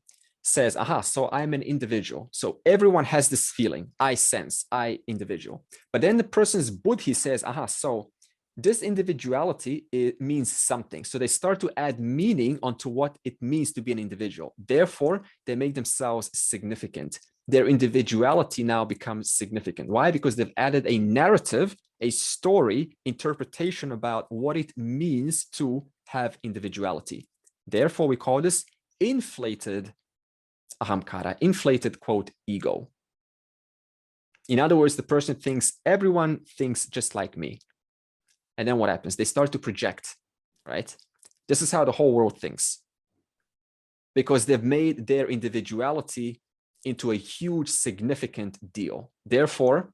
says, aha, so I'm an individual. So everyone has this feeling, I sense, I individual. But then the person's buddhi says, aha, so this individuality, it means something. So they start to add meaning onto what it means to be an individual. Therefore, they make themselves significant. Their individuality now becomes significant. Why? Because they've added a narrative, a story, interpretation about what it means to have individuality. Therefore, we call this inflated Ahamkara, inflated, quote, ego. In other words, the person thinks everyone thinks just like me. And then what happens? They start to project, right? This is how the whole world thinks, because they've made their individuality into a huge, significant deal. Therefore,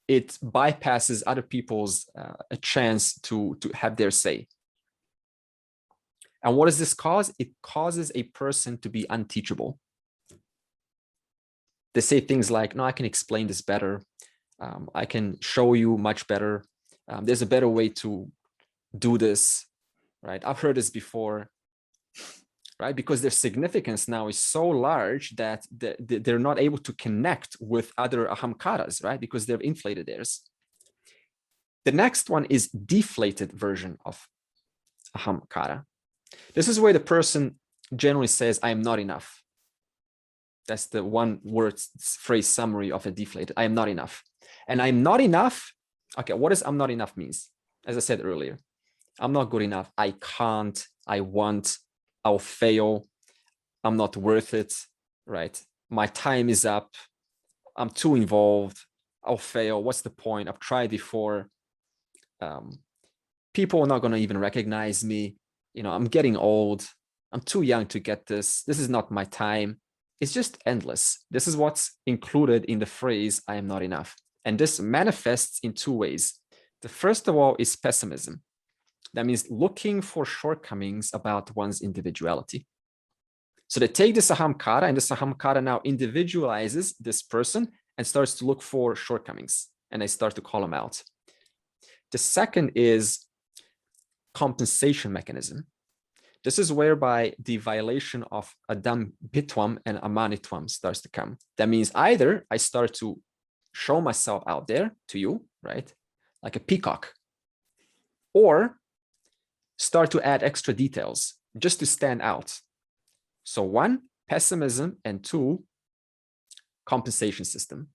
it bypasses other people's a chance to have their say. And what does this cause? It causes a person to be unteachable. They say things like, no, I can explain this better. I can show you much better. There's a better way to do this, right? I've heard this before, right? Because their significance now is so large that they're not able to connect with other ahamkaras, right? Because they've inflated theirs. The next one is deflated version of ahamkara. This is where the person generally says, I am not enough. That's the one word phrase summary of a deflated. I am not enough. And I'm not enough. Okay, what does I'm not enough means? As I said earlier, I'm not good enough. I can't, I want, I'll fail. I'm not worth it, right? My time is up. I'm too involved. I'll fail. What's the point? I've tried before. People are not going to even recognize me. I'm getting old. I'm too young to get this. This is not my time. It's just endless. This is what's included in the phrase, I am not enough. And this manifests in two ways. The first of all is pessimism. That means looking for shortcomings about one's individuality. So they take this Ahamkara, and this Ahamkara now individualizes this person and starts to look for shortcomings, and they start to call them out. The second is compensation mechanism. This is whereby the violation of Adambhitvam and Amanitvam starts to come. That means either I start to show myself out there to you, right? Like a peacock, or start to add extra details just to stand out. So one, pessimism, and two, compensation system.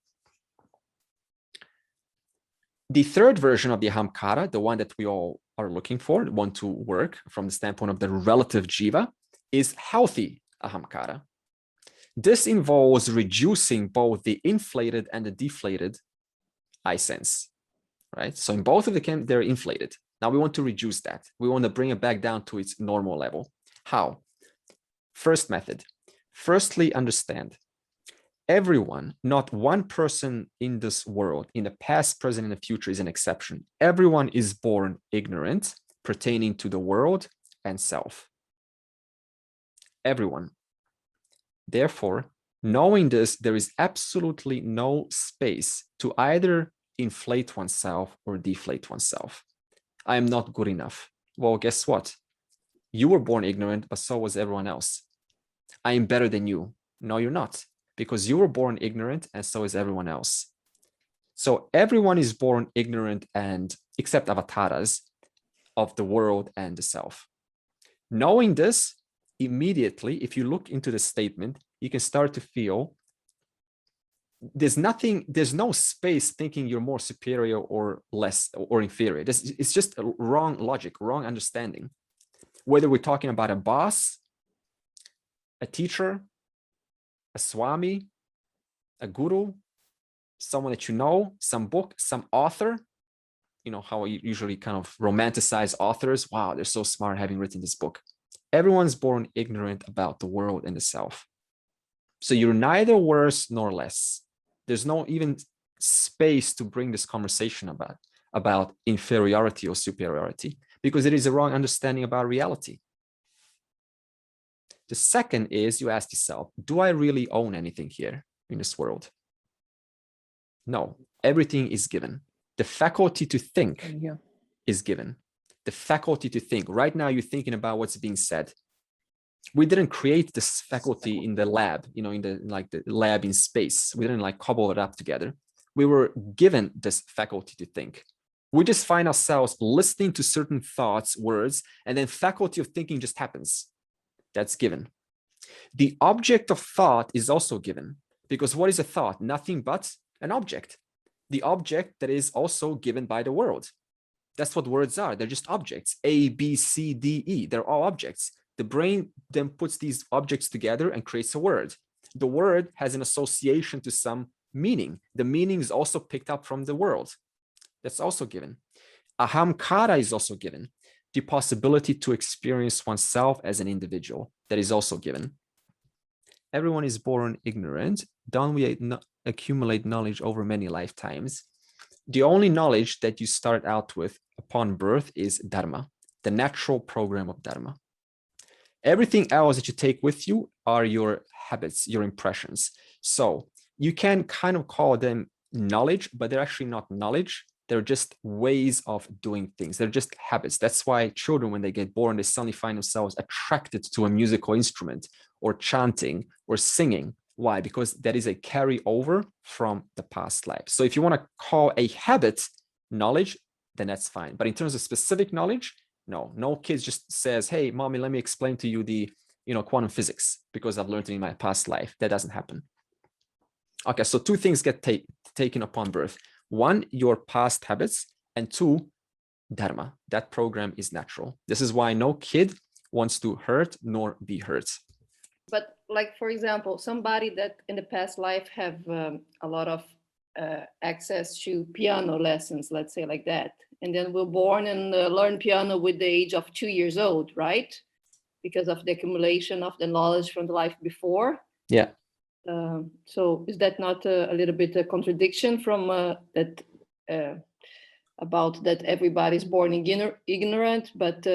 The third version of the Ahamkara, the one that we all are looking for, want to work from the standpoint of the relative jiva, is healthy Ahamkara. This involves reducing both the inflated and the deflated I sense, right? So in both of them, they're inflated. Now we want to reduce that. We want to bring it back down to its normal level. How? First method. Firstly, understand. Everyone, not one person in this world, in the past, present, and the future, is an exception. Everyone is born ignorant pertaining to the world and self. Everyone. Therefore, knowing this, there is absolutely no space to either inflate oneself or deflate oneself. I am not good enough. Well, guess what? You were born ignorant, but so was everyone else. I am better than you. No, you're not. Because you were born ignorant and so is everyone else. So everyone is born ignorant, and except avatars, of the world and the self. Knowing this, immediately, if you look into the statement, you can start to feel there's no space thinking you're more superior or less or inferior. It's just a wrong logic, wrong understanding. Whether we're talking about a boss, a teacher, a swami, a guru, someone that you know, some book, some author, how we usually kind of romanticize authors. Wow, they're so smart having written this book. Everyone's born ignorant about the world and the self. So you're neither worse nor less. There's no even space to bring this conversation about inferiority or superiority, because it is a wrong understanding about reality. The second is you ask yourself, do I really own anything here in this world? No, everything is given. The faculty to think is given. The faculty to think. Right now, you're thinking about what's being said. We didn't create this faculty in the lab, in the lab in space. We didn't cobble it up together. We were given this faculty to think. We just find ourselves listening to certain thoughts, words, and then faculty of thinking just happens. That's given. The object of thought is also given, because what is a thought? Nothing but an object. The object that is also given by the world. That's what words are. They're just objects. A, B, C, D, E. They're all objects. The brain then puts these objects together and creates a word. The word has an association to some meaning. The meaning is also picked up from the world. That's also given. Ahamkara is also given. The possibility to experience oneself as an individual, that is also given. Everyone is born ignorant. Don't we accumulate knowledge over many lifetimes? The only knowledge that you start out with upon birth is Dharma, the natural program of Dharma. Everything else that you take with you are your habits, your impressions. So you can kind of call them knowledge, but they're actually not knowledge. They're just ways of doing things. They're just habits. That's why children, when they get born, they suddenly find themselves attracted to a musical instrument or chanting or singing. Why? Because that is a carryover from the past life. So if you want to call a habit knowledge, then that's fine. But in terms of specific knowledge, no kid just says, hey, mommy, let me explain to you the quantum physics because I've learned it in my past life. That doesn't happen. Okay, so two things get taken upon birth. One, your past habits, and two, Dharma. That program is natural. This is why no kid wants to hurt nor be hurt. But like, for example, somebody that in the past life have a lot of access to piano lessons, let's say like that, and then were born and learn piano with the age of 2 years old, right? Because of the accumulation of the knowledge from the life before. Yeah. So is that not a little bit a contradiction from that about that everybody's born ignorant, but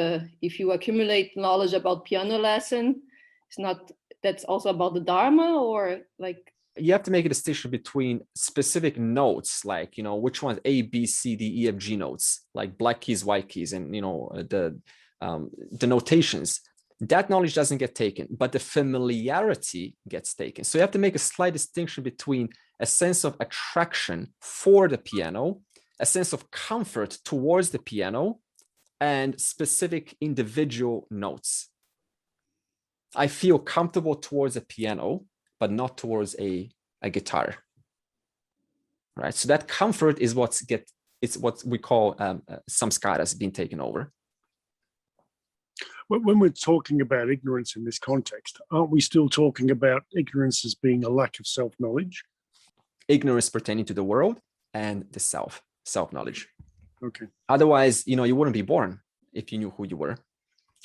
if you accumulate knowledge about piano lesson, it's not, that's also about the Dharma, or like? You have to make a distinction between specific notes, like, which ones, A, B, C, D, E, F, G notes, like black keys, white keys, and, the notations. That knowledge doesn't get taken, but the familiarity gets taken. So you have to make a slight distinction between a sense of attraction for the piano, a sense of comfort towards the piano, and specific individual notes. I feel comfortable towards a piano, but not towards a guitar, right? So that comfort is it's what we call samskaras being taken over. When we're talking about ignorance in this context, aren't we still talking about ignorance as being a lack of self-knowledge? Ignorance pertaining to the world and the self-knowledge. Okay. Otherwise, you wouldn't be born if you knew who you were.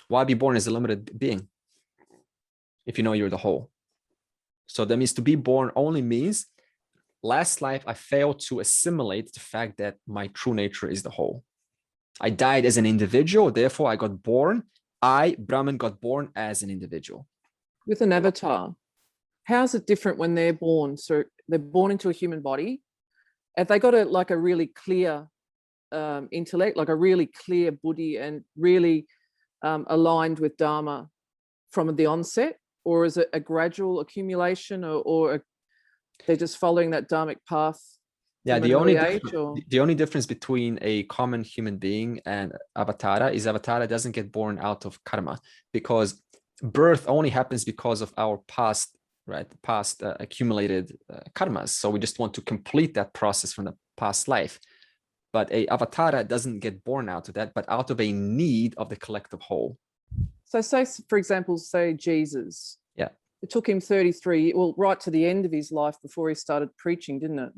Why be born as a limited being if you know you're the whole? So that means to be born only means last life I failed to assimilate the fact that my true nature is the whole. I died as an individual, therefore I got born. I, Brahman, got born as an individual. With an avatar, how's it different when they're born? So they're born into a human body. Have they got a really clear intellect, like a really clear buddhi, and really aligned with Dharma from the onset? Or is it a gradual accumulation, or they're just following that dharmic path? Yeah, the only difference between a common human being and avatara is avatara doesn't get born out of karma, because birth only happens because of our past accumulated karmas. So we just want to complete that process from the past life. But a avatara doesn't get born out of that, but out of a need of the collective whole. So say, for example, say Jesus. Yeah. It took him 33, right to the end of his life before he started preaching, didn't it?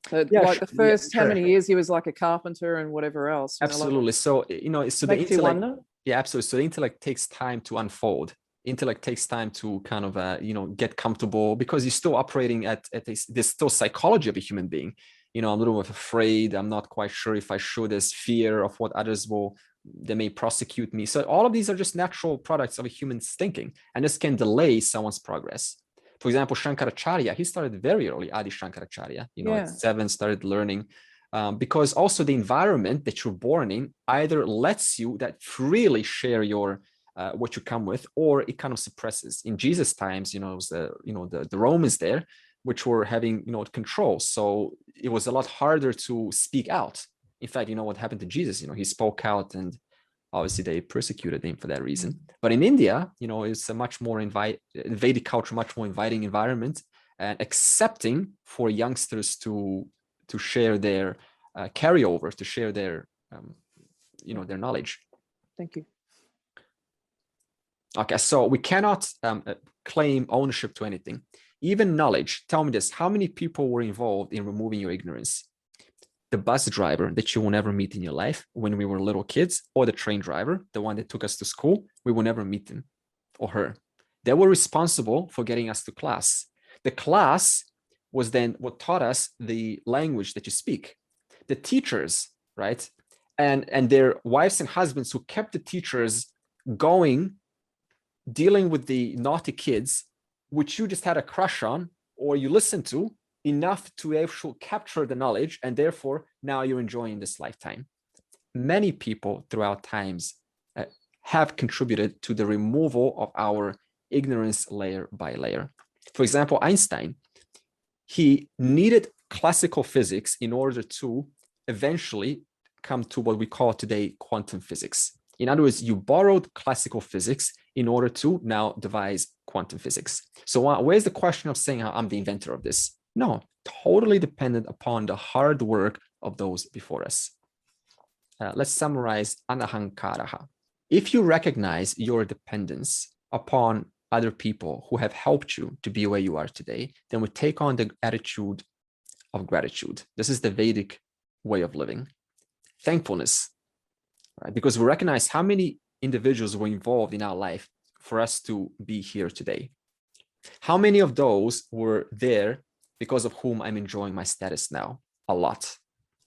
So the first how many years he was like a carpenter and whatever else. Absolutely. So the intellect. Yeah, absolutely. So the intellect takes time to unfold. Intellect takes time to kind of get comfortable, because you're still operating at there's still psychology of a human being. I'm a little bit afraid. I'm not quite sure if I should. There's fear of what others they may prosecute me. So all of these are just natural products of a human's thinking, and this can delay someone's progress. For example, Shankaracharya, he started very early, Adi Shankaracharya, at 7 started learning, because also the environment that you're born in either lets you that freely share your what you come with, or it kind of suppresses. In Jesus' times, it was the Romans there, which were having control. So it was a lot harder to speak out. In fact, what happened to Jesus? He spoke out, and obviously they persecuted him for that reason. But in India, it's a much more Vedic culture, much more inviting environment, and accepting for youngsters to share their carryover, to share their their knowledge. Thank you. Okay, so we cannot claim ownership to anything, even knowledge. Tell me this: how many people were involved in removing your ignorance? The bus driver that you will never meet in your life when we were little kids, or the train driver, the one that took us to school, we will never meet him or her. They were responsible for getting us to class. The class was then what taught us the language that you speak. The teachers, right? And their wives and husbands who kept the teachers going, dealing with the naughty kids, which you just had a crush on, or you listened to, enough to actually capture the knowledge, and therefore now you're enjoying this lifetime. Many people throughout times have contributed to the removal of our ignorance layer by layer. For example, Einstein, he needed classical physics in order to eventually come to what we call today quantum physics. In other words, you borrowed classical physics in order to now devise quantum physics. So where's the question of saying I'm the inventor of this? No, totally dependent upon the hard work of those before us. Let's summarize Anahamkara. If you recognize your dependence upon other people who have helped you to be where you are today, then we take on the attitude of gratitude. This is the Vedic way of living. Thankfulness, right? Because we recognize how many individuals were involved in our life for us to be here today. How many of those were there because of whom I'm enjoying my status now? A lot.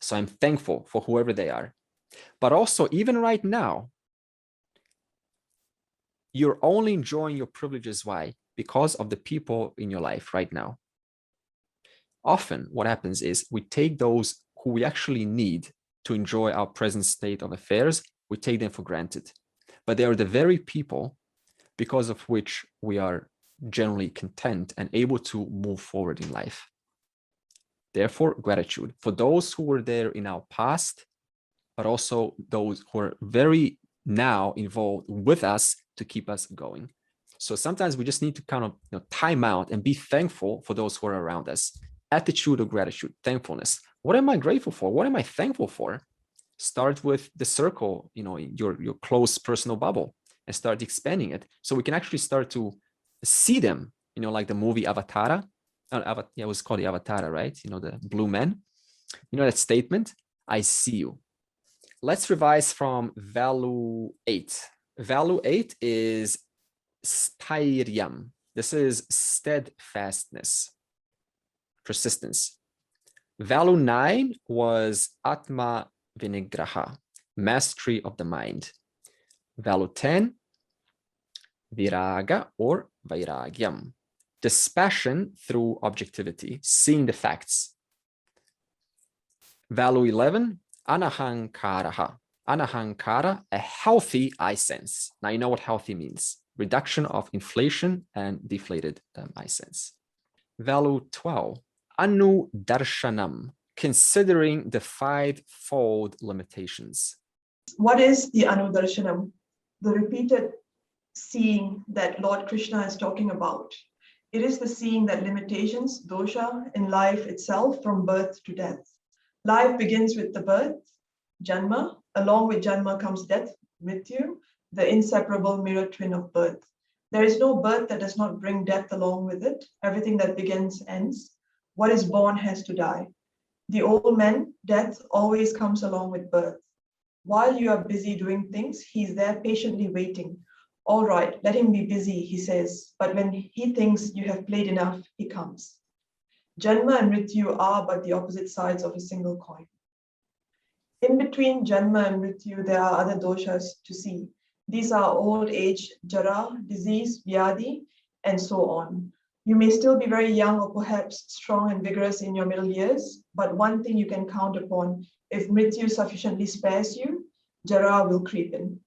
So I'm thankful for whoever they are. But also, even right now, you're only enjoying your privileges. Why? Because of the people in your life right now. Often what happens is we take those who we actually need to enjoy our present state of affairs, we take them for granted. But they are the very people because of which we are generally content and able to move forward in life. Therefore, gratitude for those who were there in our past, but also those who are very now involved with us to keep us going. So sometimes we just need to kind of time out and be thankful for those who are around us. Attitude of gratitude, thankfulness. What am I grateful for? What am I thankful for? Start with the circle, your close personal bubble, and start expanding it so we can actually start to see them, like the movie Avatar. It was called the Avatar, right? The blue man. That statement, I see you. Let's revise from value 8. Value 8 is stairyam. This is steadfastness, persistence. Value 9 was atma vinigraha, mastery of the mind. Value 10, viraga or vairagyam, dispassion through objectivity, seeing the facts. Value 11, anahankara. Anahankara, a healthy I sense. Now you know what healthy means. Reduction of inflation and deflated I sense. Value 12, anudarshanam, considering the 5-fold limitations. What is the anudarshanam? The repeated seeing that Lord Krishna is talking about. It is the seeing that limitations, dosha, in life itself from birth to death. Life begins with the birth, janma. Along with janma comes death, mrityu, the inseparable mirror twin of birth. There is no birth that does not bring death along with it. Everything that begins ends. What is born has to die. The old man, death, always comes along with birth. While you are busy doing things, he's there patiently waiting. All right, let him be busy, he says. But when he thinks you have played enough, he comes. Janma and Mrityu are but the opposite sides of a single coin. In between Janma and Mrityu, there are other doshas to see. These are old age, jara, disease, vyadi, and so on. You may still be very young or perhaps strong and vigorous in your middle years, but one thing you can count upon, if Mrityu sufficiently spares you, jara will creep in.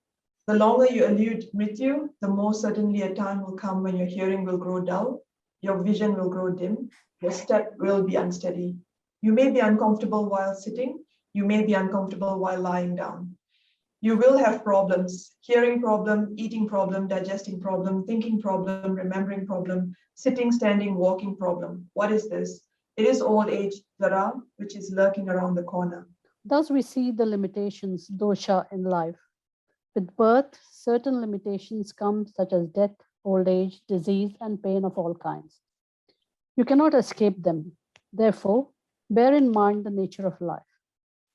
The longer you elude Mrityu, the more certainly a time will come when your hearing will grow dull, your vision will grow dim, your step will be unsteady. You may be uncomfortable while sitting, you may be uncomfortable while lying down. You will have problems, hearing problem, eating problem, digesting problem, thinking problem, remembering problem, sitting, standing, walking problem. What is this? It is old age, jara, which is lurking around the corner. Thus we see the limitations, dosha, in life. With birth, certain limitations come such as death, old age, disease, and pain of all kinds. You cannot escape them. Therefore, bear in mind the nature of life.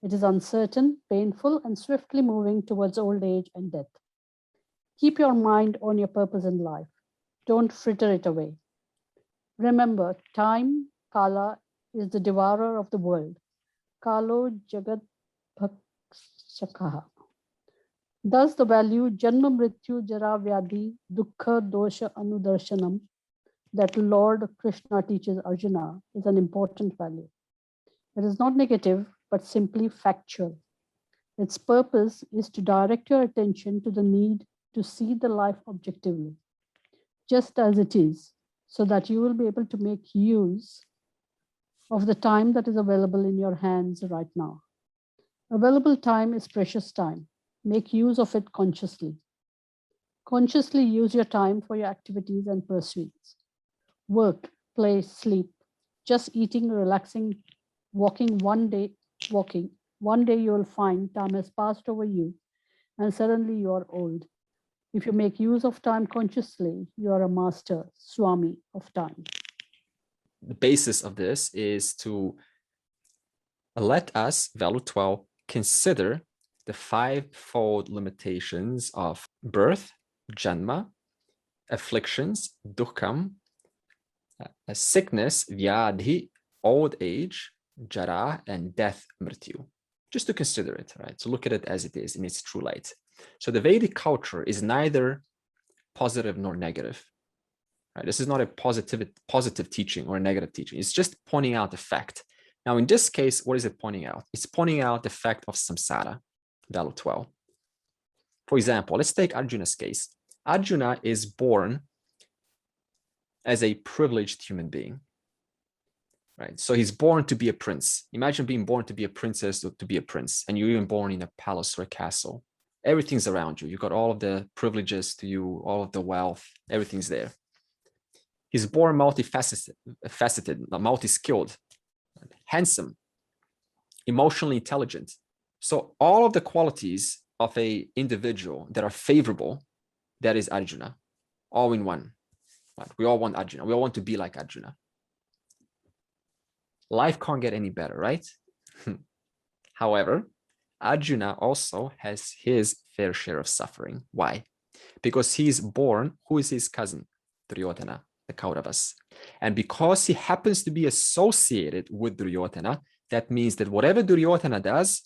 It is uncertain, painful, and swiftly moving towards old age and death. Keep your mind on your purpose in life. Don't fritter it away. Remember, time, kala, is the devourer of the world. Kalo jagat bhakshakaha. Thus, the value janma mrityu jara vyadhi dukkha dosha anudarshanam that Lord Krishna teaches Arjuna is an important value. It is not negative, but simply factual. Its purpose is to direct your attention to the need to see the life objectively, just as it is, so that you will be able to make use of the time that is available in your hands right now. Available time is precious time. Make use of it consciously. Consciously use your time for your activities and pursuits. Work, play, sleep, just eating, relaxing, walking. One day you will find time has passed over you and suddenly you are old. If you make use of time consciously, you are a master, Swami of time. The basis of this is to let us, value 12, consider the fivefold limitations of birth, janma, afflictions, dukkham, sickness, vyadhi, old age, jara, and death, mrityu. Just to consider it, right? To look at it as it is in its true light. So the Vedic culture is neither positive nor negative. Right? This is not a positive teaching or a negative teaching. It's just pointing out the fact. Now, in this case, what is it pointing out? It's pointing out the fact of samsara, value 12. For example, let's take Arjuna's case. Arjuna is born as a privileged human being, right? So he's born to be a prince. Imagine being born to be a princess or to be a prince, and you're even born in a palace or a castle. Everything's around you. You've got all of the privileges to you, all of the wealth, everything's there. He's born multifaceted, multi-skilled, handsome, emotionally intelligent. So all of the qualities of an individual that are favorable, that is Arjuna, all in one. Right? We all want Arjuna. We all want to be like Arjuna. Life can't get any better, right? However, Arjuna also has his fair share of suffering. Why? Because he's born, who is his cousin? Duryodhana, the Kauravas. And because he happens to be associated with Duryodhana, that means that whatever Duryodhana does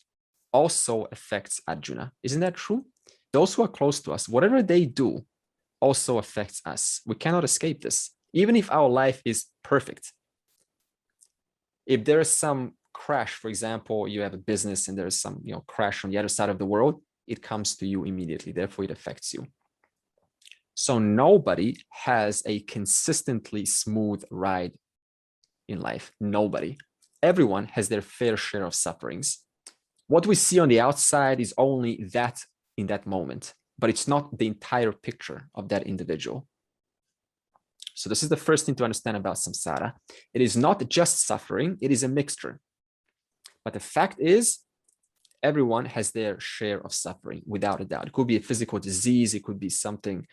also affects Arjuna. Isn't that true? Those who are close to us, whatever they do also affects us. We cannot escape this. Even if our life is perfect. If there is some crash, for example, you have a business and there's some crash on the other side of the world, it comes to you immediately. Therefore, it affects you. So nobody has a consistently smooth ride in life. Nobody. Everyone has their fair share of sufferings. What we see on the outside is only that in that moment, but it's not the entire picture of that individual. So this is the first thing to understand about samsara. It is not just suffering, it is a mixture. But the fact is, everyone has their share of suffering, without a doubt. It could be a physical disease, it could be something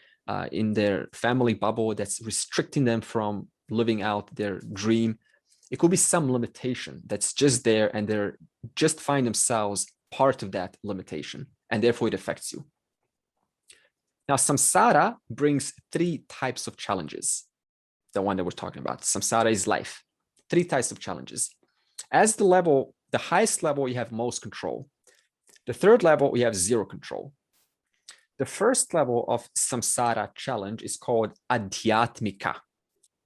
in their family bubble that's restricting them from living out their dream. It could be some limitation that's just there and they're just find themselves part of that limitation, and therefore it affects you. Now, samsara brings three types of challenges. The one that we're talking about. Samsara is life. Three types of challenges. As the highest level, you have most control. The third level, you have zero control. The first level of samsara challenge is called Adhyatmika.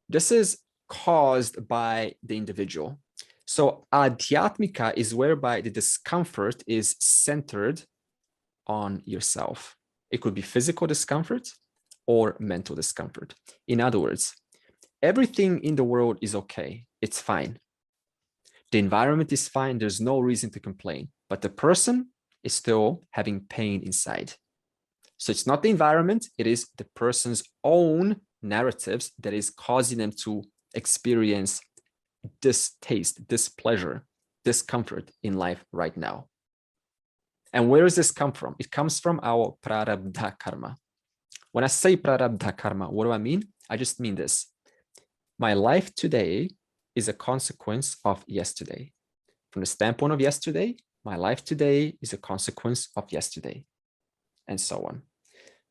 This is caused by the individual. So Adhyatmika is whereby the discomfort is centered on yourself. It could be physical discomfort or mental discomfort. In other words, everything in the world is okay. It's fine. The environment is fine. There's no reason to complain. But the person is still having pain inside. So it's not the environment. It is the person's own narratives that is causing them to experience distaste, displeasure, discomfort in life right now. And where does this come from? It comes from our prarabdha karma. When I say prarabdha karma, what do I mean? I just mean this. My life today is a consequence of yesterday. From the standpoint of yesterday, my life today is a consequence of yesterday, and so on.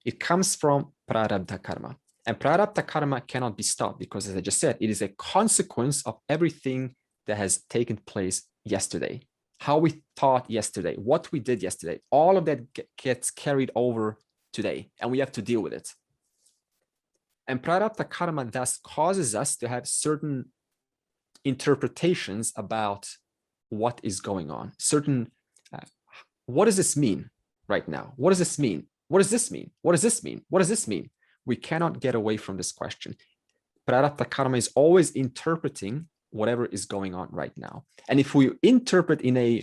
It comes from prarabdha karma. And prarabdha karma cannot be stopped because, as I just said, it is a consequence of everything that has taken place yesterday. How we thought yesterday, what we did yesterday, all of that gets carried over today, and we have to deal with it. And prarabdha karma thus causes us to have certain interpretations about what is going on. Certain, what does this mean right now? What does this mean? What does this mean? What does this mean? What does this mean? We cannot get away from this question. Prarabdha karma is always interpreting whatever is going on right now. And if we interpret in a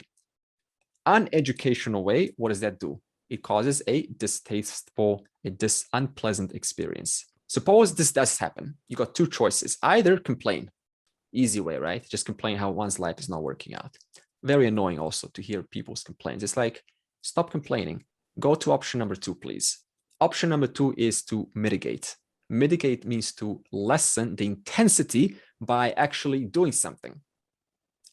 uneducational way, what does that do? It causes a distasteful, unpleasant experience. Suppose this does happen. You got two choices. Either complain, easy way, right? Just complain how one's life is not working out. Very annoying also to hear people's complaints. It's like, stop complaining. Go to option number 2, please. Option number 2 is to mitigate. Mitigate means to lessen the intensity by actually doing something.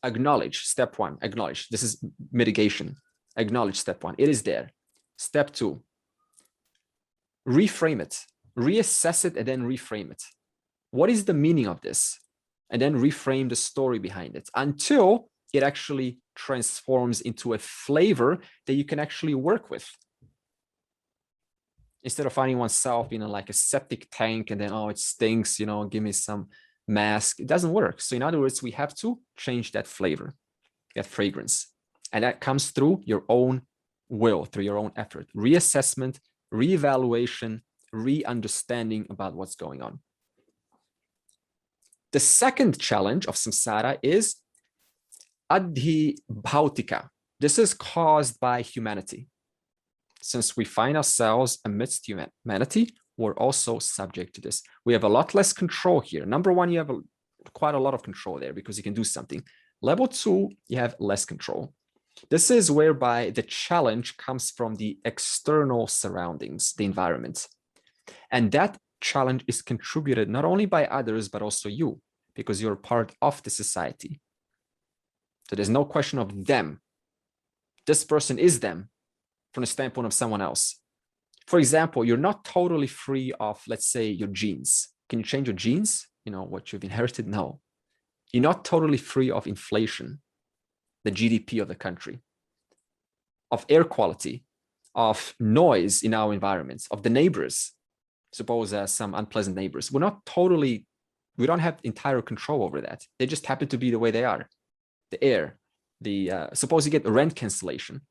Acknowledge, step 1, acknowledge. This is mitigation. Acknowledge, step 1. It is there. Step 2, reframe it, reassess it, and then reframe it. What is the meaning of this? And then reframe the story behind it until it actually transforms into a flavor that you can actually work with. Instead of finding oneself, like a septic tank and then, oh, it stinks, give me some mask. It doesn't work. So in other words, we have to change that flavor, that fragrance. And that comes through your own will, through your own effort, reassessment, reevaluation, re-understanding about what's going on. The second challenge of samsara is Adhyatmika. This is caused by humanity. Since we find ourselves amidst humanity, we're also subject to this. We have a lot less control here. Number 1, you have quite a lot of control there because you can do something. Level 2, you have less control. This is whereby the challenge comes from the external surroundings, the environment. And that challenge is contributed not only by others, but also you, because you're part of the society. So there's no question of them. This person is them from the standpoint of someone else. For example, you're not totally free of, let's say, your genes. Can you change your genes? What you've inherited? No. You're not totally free of inflation, the GDP of the country, of air quality, of noise in our environments, of the neighbors. Suppose some unpleasant neighbors. We don't have entire control over that. They just happen to be the way they are. The air, suppose you get a rent cancellation.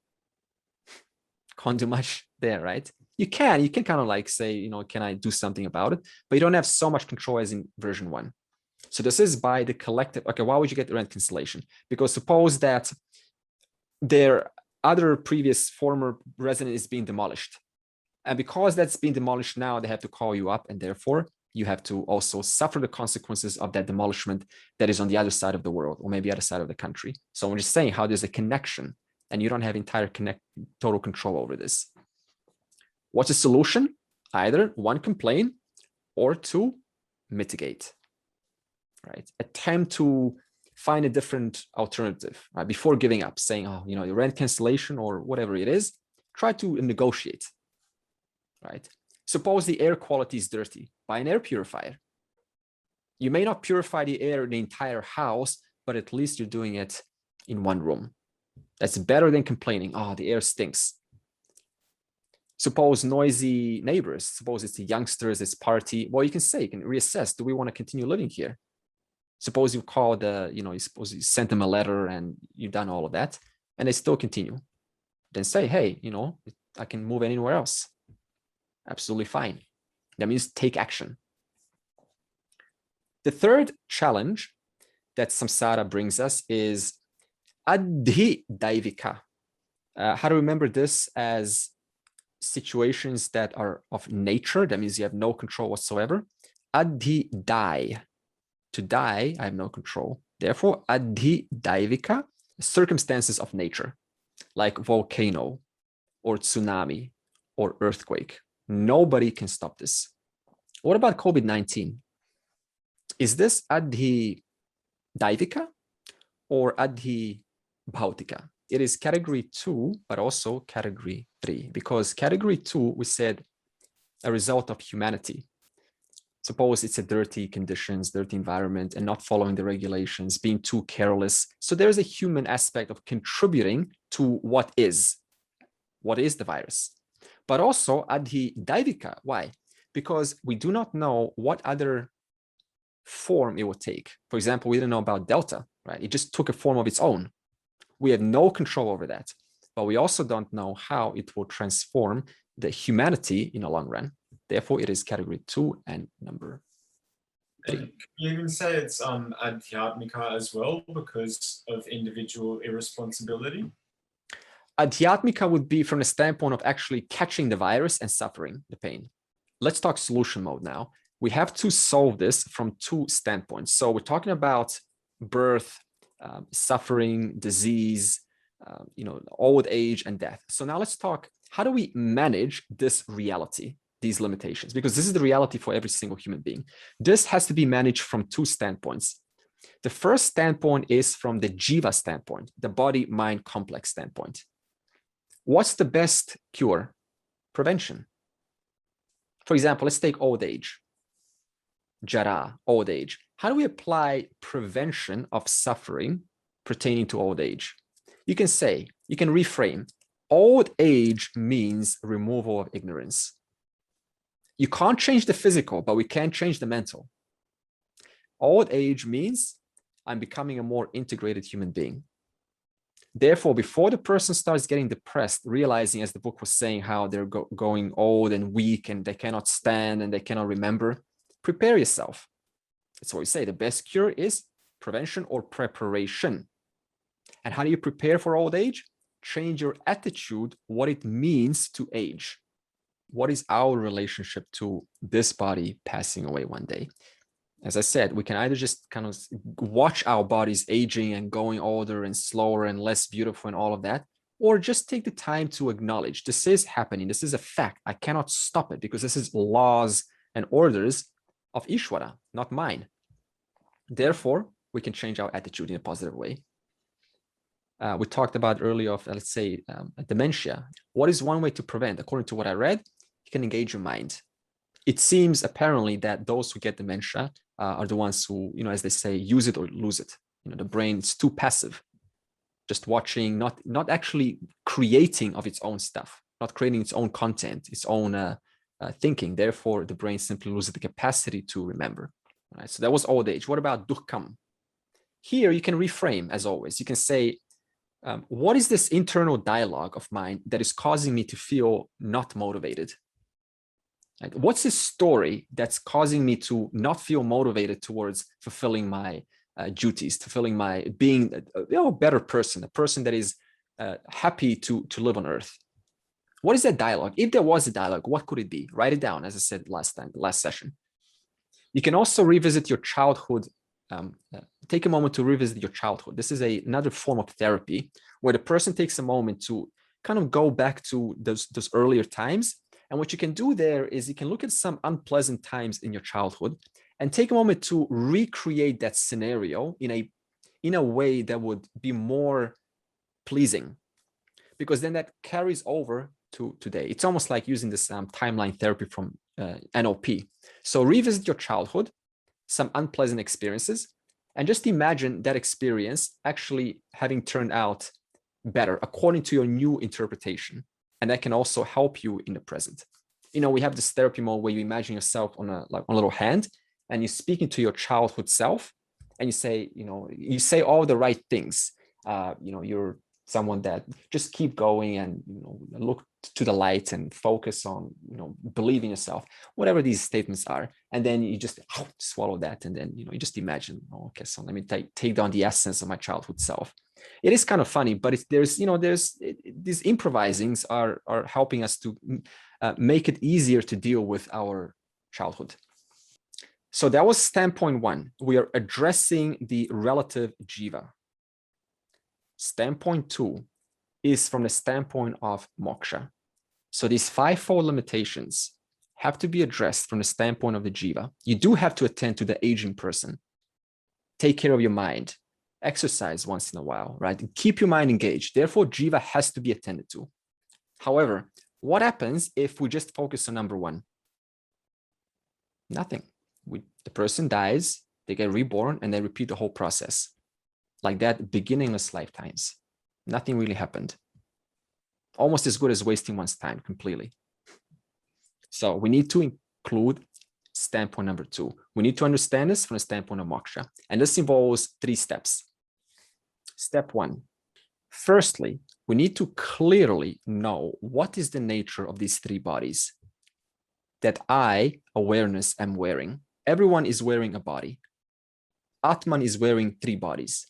Can't do much there, right? You can kind of like say, can I do something about it? But you don't have so much control as in version 1. So this is by the collective. Okay, why would you get the rent cancellation? Because suppose that their other previous former resident is being demolished. And because that's being demolished now, they have to call you up, and therefore you have to also suffer the consequences of that demolishment that is on the other side of the world, or maybe other side of the country. So I'm just saying how there's a connection, and you don't have total control over this. What's the solution? Either 1, complain, or 2, mitigate. Right? Attempt to find a different alternative, right? Before giving up, saying, oh, your rent cancellation or whatever it is, try to negotiate. Right? Suppose the air quality is dirty. Buy an air purifier. You may not purify the air in the entire house, but at least you're doing it in 1 room. That's better than complaining, oh, the air stinks. Suppose noisy neighbors, suppose it's the youngsters, it's party. Well, you can reassess, do we want to continue living here? Suppose you called, suppose you sent them a letter and you've done all of that, and they still continue. Then say, hey, I can move anywhere else. Absolutely fine. That means take action. The third challenge that samsara brings us is Adhyatmika. How to remember this as situations that are of nature. That means you have no control whatsoever. Die. To die, I have no control. Therefore, Adhyatmika, circumstances of nature, like volcano or tsunami or earthquake. Nobody can stop this. What about COVID-19? Is this Adhyatmika or Adhyatmika? It is category 2, but also category 3, because category 2, we said, a result of humanity. Suppose it's a dirty conditions, dirty environment, and not following the regulations, being too careless. So there's a human aspect of contributing to what is the virus. But also Adhyatmika. Why? Because we do not know what other form it will take. For example, we didn't know about Delta, right? It just took a form of its own. We have no control over that. But we also don't know how it will transform the humanity in the long run. Therefore, it is category 2 and number 3. And you can say it's Adhyatmika as well because of individual irresponsibility. Adhyatmika would be from the standpoint of actually catching the virus and suffering the pain. Let's talk solution mode now. We have to solve this from 2 standpoints. So we're talking about birth, suffering, disease, old age and death. So now let's talk, how do we manage this reality? these limitations, because this is the reality for every single human being. This has to be managed from two standpoints. The first standpoint is from the jiva standpoint, the body-mind complex standpoint. What's the best cure? Prevention. For example, let's take old age. Jara, old age. How do we apply prevention of suffering pertaining to old age? You can say, you can reframe, old age means removal of ignorance. You can't change the physical, but we can change the mental. Old age means I'm becoming a more integrated human being. Therefore, before the person starts getting depressed, realizing, as the book was saying, how they're going old and weak and they cannot stand and they cannot remember, prepare yourself. That's what we say. The best cure is prevention or preparation. And how do you prepare for old age? Change your attitude, what it means to age. What is our relationship to this body passing away one day? As I said, we can either just kind of watch our bodies aging and going older and slower and less beautiful and all of that, or just take the time to acknowledge this is happening. This is a fact. I cannot stop it because this is laws and orders of Ishvara, not mine. Therefore, we can change our attitude in a positive way. We talked about earlier of, let's say, dementia. What is one way to prevent? According to what I read, you can engage your mind. It seems apparently that those who get dementia are the ones who, as they say, use it or lose it. The brain is too passive, just watching, not actually creating of its own stuff, not creating its own content, its own thinking. Therefore, the brain simply loses the capacity to remember. All right, so that was old age. What about dukkham? Here you can reframe, as always. You can say, what is this internal dialogue of mine that is causing me to feel not motivated? Like, what's this story that's causing me to not feel motivated towards fulfilling my duties, fulfilling my being a better person, a person that is happy to live on earth? What is that dialogue? If there was a dialogue, what could it be? Write it down, as I said last session. You can also revisit your childhood. Take a moment to revisit your childhood. This is another form of therapy where the person takes a moment to kind of go back to those earlier times. And what you can do there is you can look at some unpleasant times in your childhood and take a moment to recreate that scenario in a way that would be more pleasing, because then that carries over to today. It's almost like using this timeline therapy from NLP. So revisit your childhood, some unpleasant experiences, and just imagine that experience actually having turned out better according to your new interpretation. And that can also help you in the present. We have this therapy mode where you imagine yourself on a little hand, and you're speaking to your childhood self, and you say all the right things. You're someone that just keep going and look to the light and focus on believe in yourself, whatever these statements are. And then you just swallow that, and then you just imagine, okay, so let me take down the essence of my childhood self. It is kind of funny, but these improvisings are helping us to make it easier to deal with our childhood. So that was standpoint one. We are addressing the relative jiva. Standpoint two is from the standpoint of moksha. So these fivefold limitations have to be addressed from the standpoint of the jiva. You do have to attend to the aging person. Take care of your mind. Exercise once in a while, right? And keep your mind engaged. Therefore, jiva has to be attended to. However, what happens if we just focus on number one? Nothing. The person dies, they get reborn, and they repeat the whole process. Like that, beginningless lifetimes. Nothing really happened. Almost as good as wasting one's time completely. So we need to include standpoint number two. We need to understand this from the standpoint of moksha. And this involves 3 steps. Step one. Firstly, we need to clearly know what is the nature of these 3 bodies that I, awareness, am wearing. Everyone is wearing a body. Atman is wearing 3 bodies.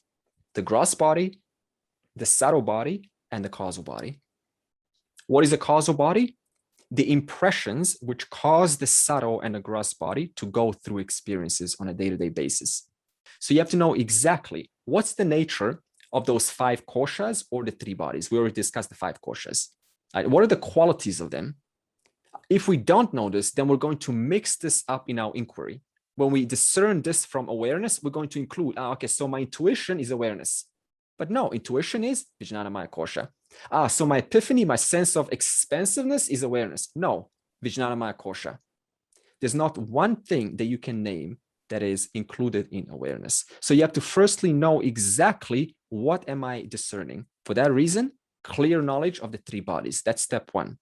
The gross body, the subtle body, and the causal body. What is the causal body? The impressions which cause the subtle and the gross body to go through experiences on a day-to-day basis. So you have to know exactly what's the nature of those 5 koshas or the 3 bodies. We already discussed the 5 koshas. Right? What are the qualities of them? If we don't know this, then we're going to mix this up in our inquiry. When we discern this from awareness, we're going to include, okay, so my intuition is awareness. But no, intuition is Vijnana Maya Kosha. So my epiphany, my sense of expansiveness is awareness. No, Vijnana Maya Kosha. There's not one thing that you can name that is included in awareness. So you have to firstly know exactly what am I discerning. For that reason, clear knowledge of the three bodies. That's step one.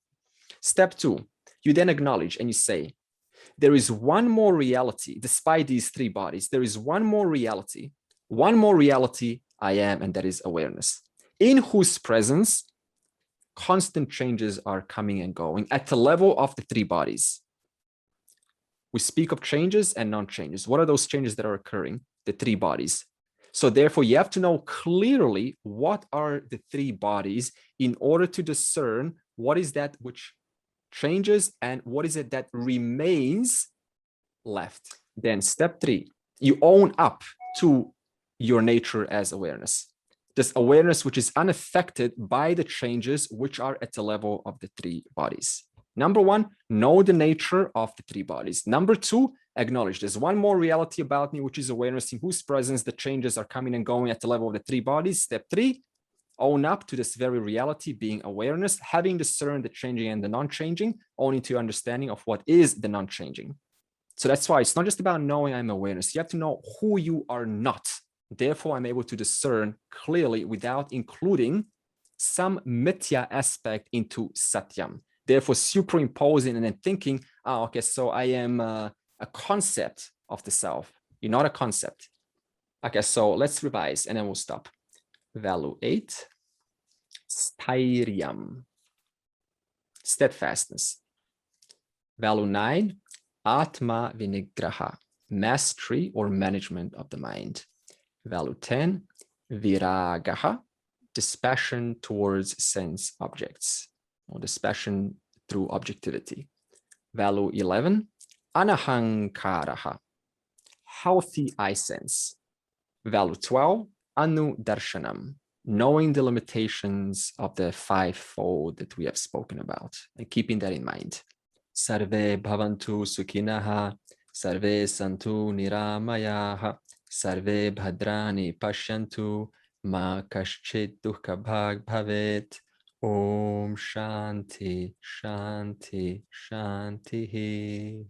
Step two, you then acknowledge and you say, there is one more reality, despite these three bodies, there is one more reality I am, and that is awareness, in whose presence constant changes are coming and going at the level of the three bodies. We speak of changes and non-changes. What are those changes that are occurring? The three bodies. So therefore, you have to know clearly what are the three bodies in order to discern what is that which changes and what is it that remains left. Then step three, you own up to your nature as awareness. This awareness which is unaffected by the changes which are at the level of the three bodies. Number one, know the nature of the three bodies. Number two, acknowledge there's one more reality about me, which is awareness, in whose presence the changes are coming and going at the level of the three bodies. Step three, own up to this very reality, being awareness, having discerned the changing and the non-changing, owning to your understanding of what is the non-changing. So that's why it's not just about knowing I'm awareness. You have to know who you are not. Therefore, I'm able to discern clearly without including some mithya aspect into satyam. Therefore, superimposing and then thinking, okay, so I am a concept of the self. You're not a concept. Okay, so let's revise and then we'll stop. Value 8, stairyam, steadfastness. Value 9, atma vinigraha, mastery or management of the mind. Value 10, viragaha, dispassion towards sense objects, or dispassion through objectivity. Value 11, anahankaraha, healthy I sense. Value 12, anudarshanam, knowing the limitations of the fivefold that we have spoken about, and keeping that in mind. Sarve bhavantu sukhinaha, sarve santu niramayaha, sarve bhadrani pashyantu, ma kaschit dukkha bhag bhavet. Om Shanti, Shanti, Shanti.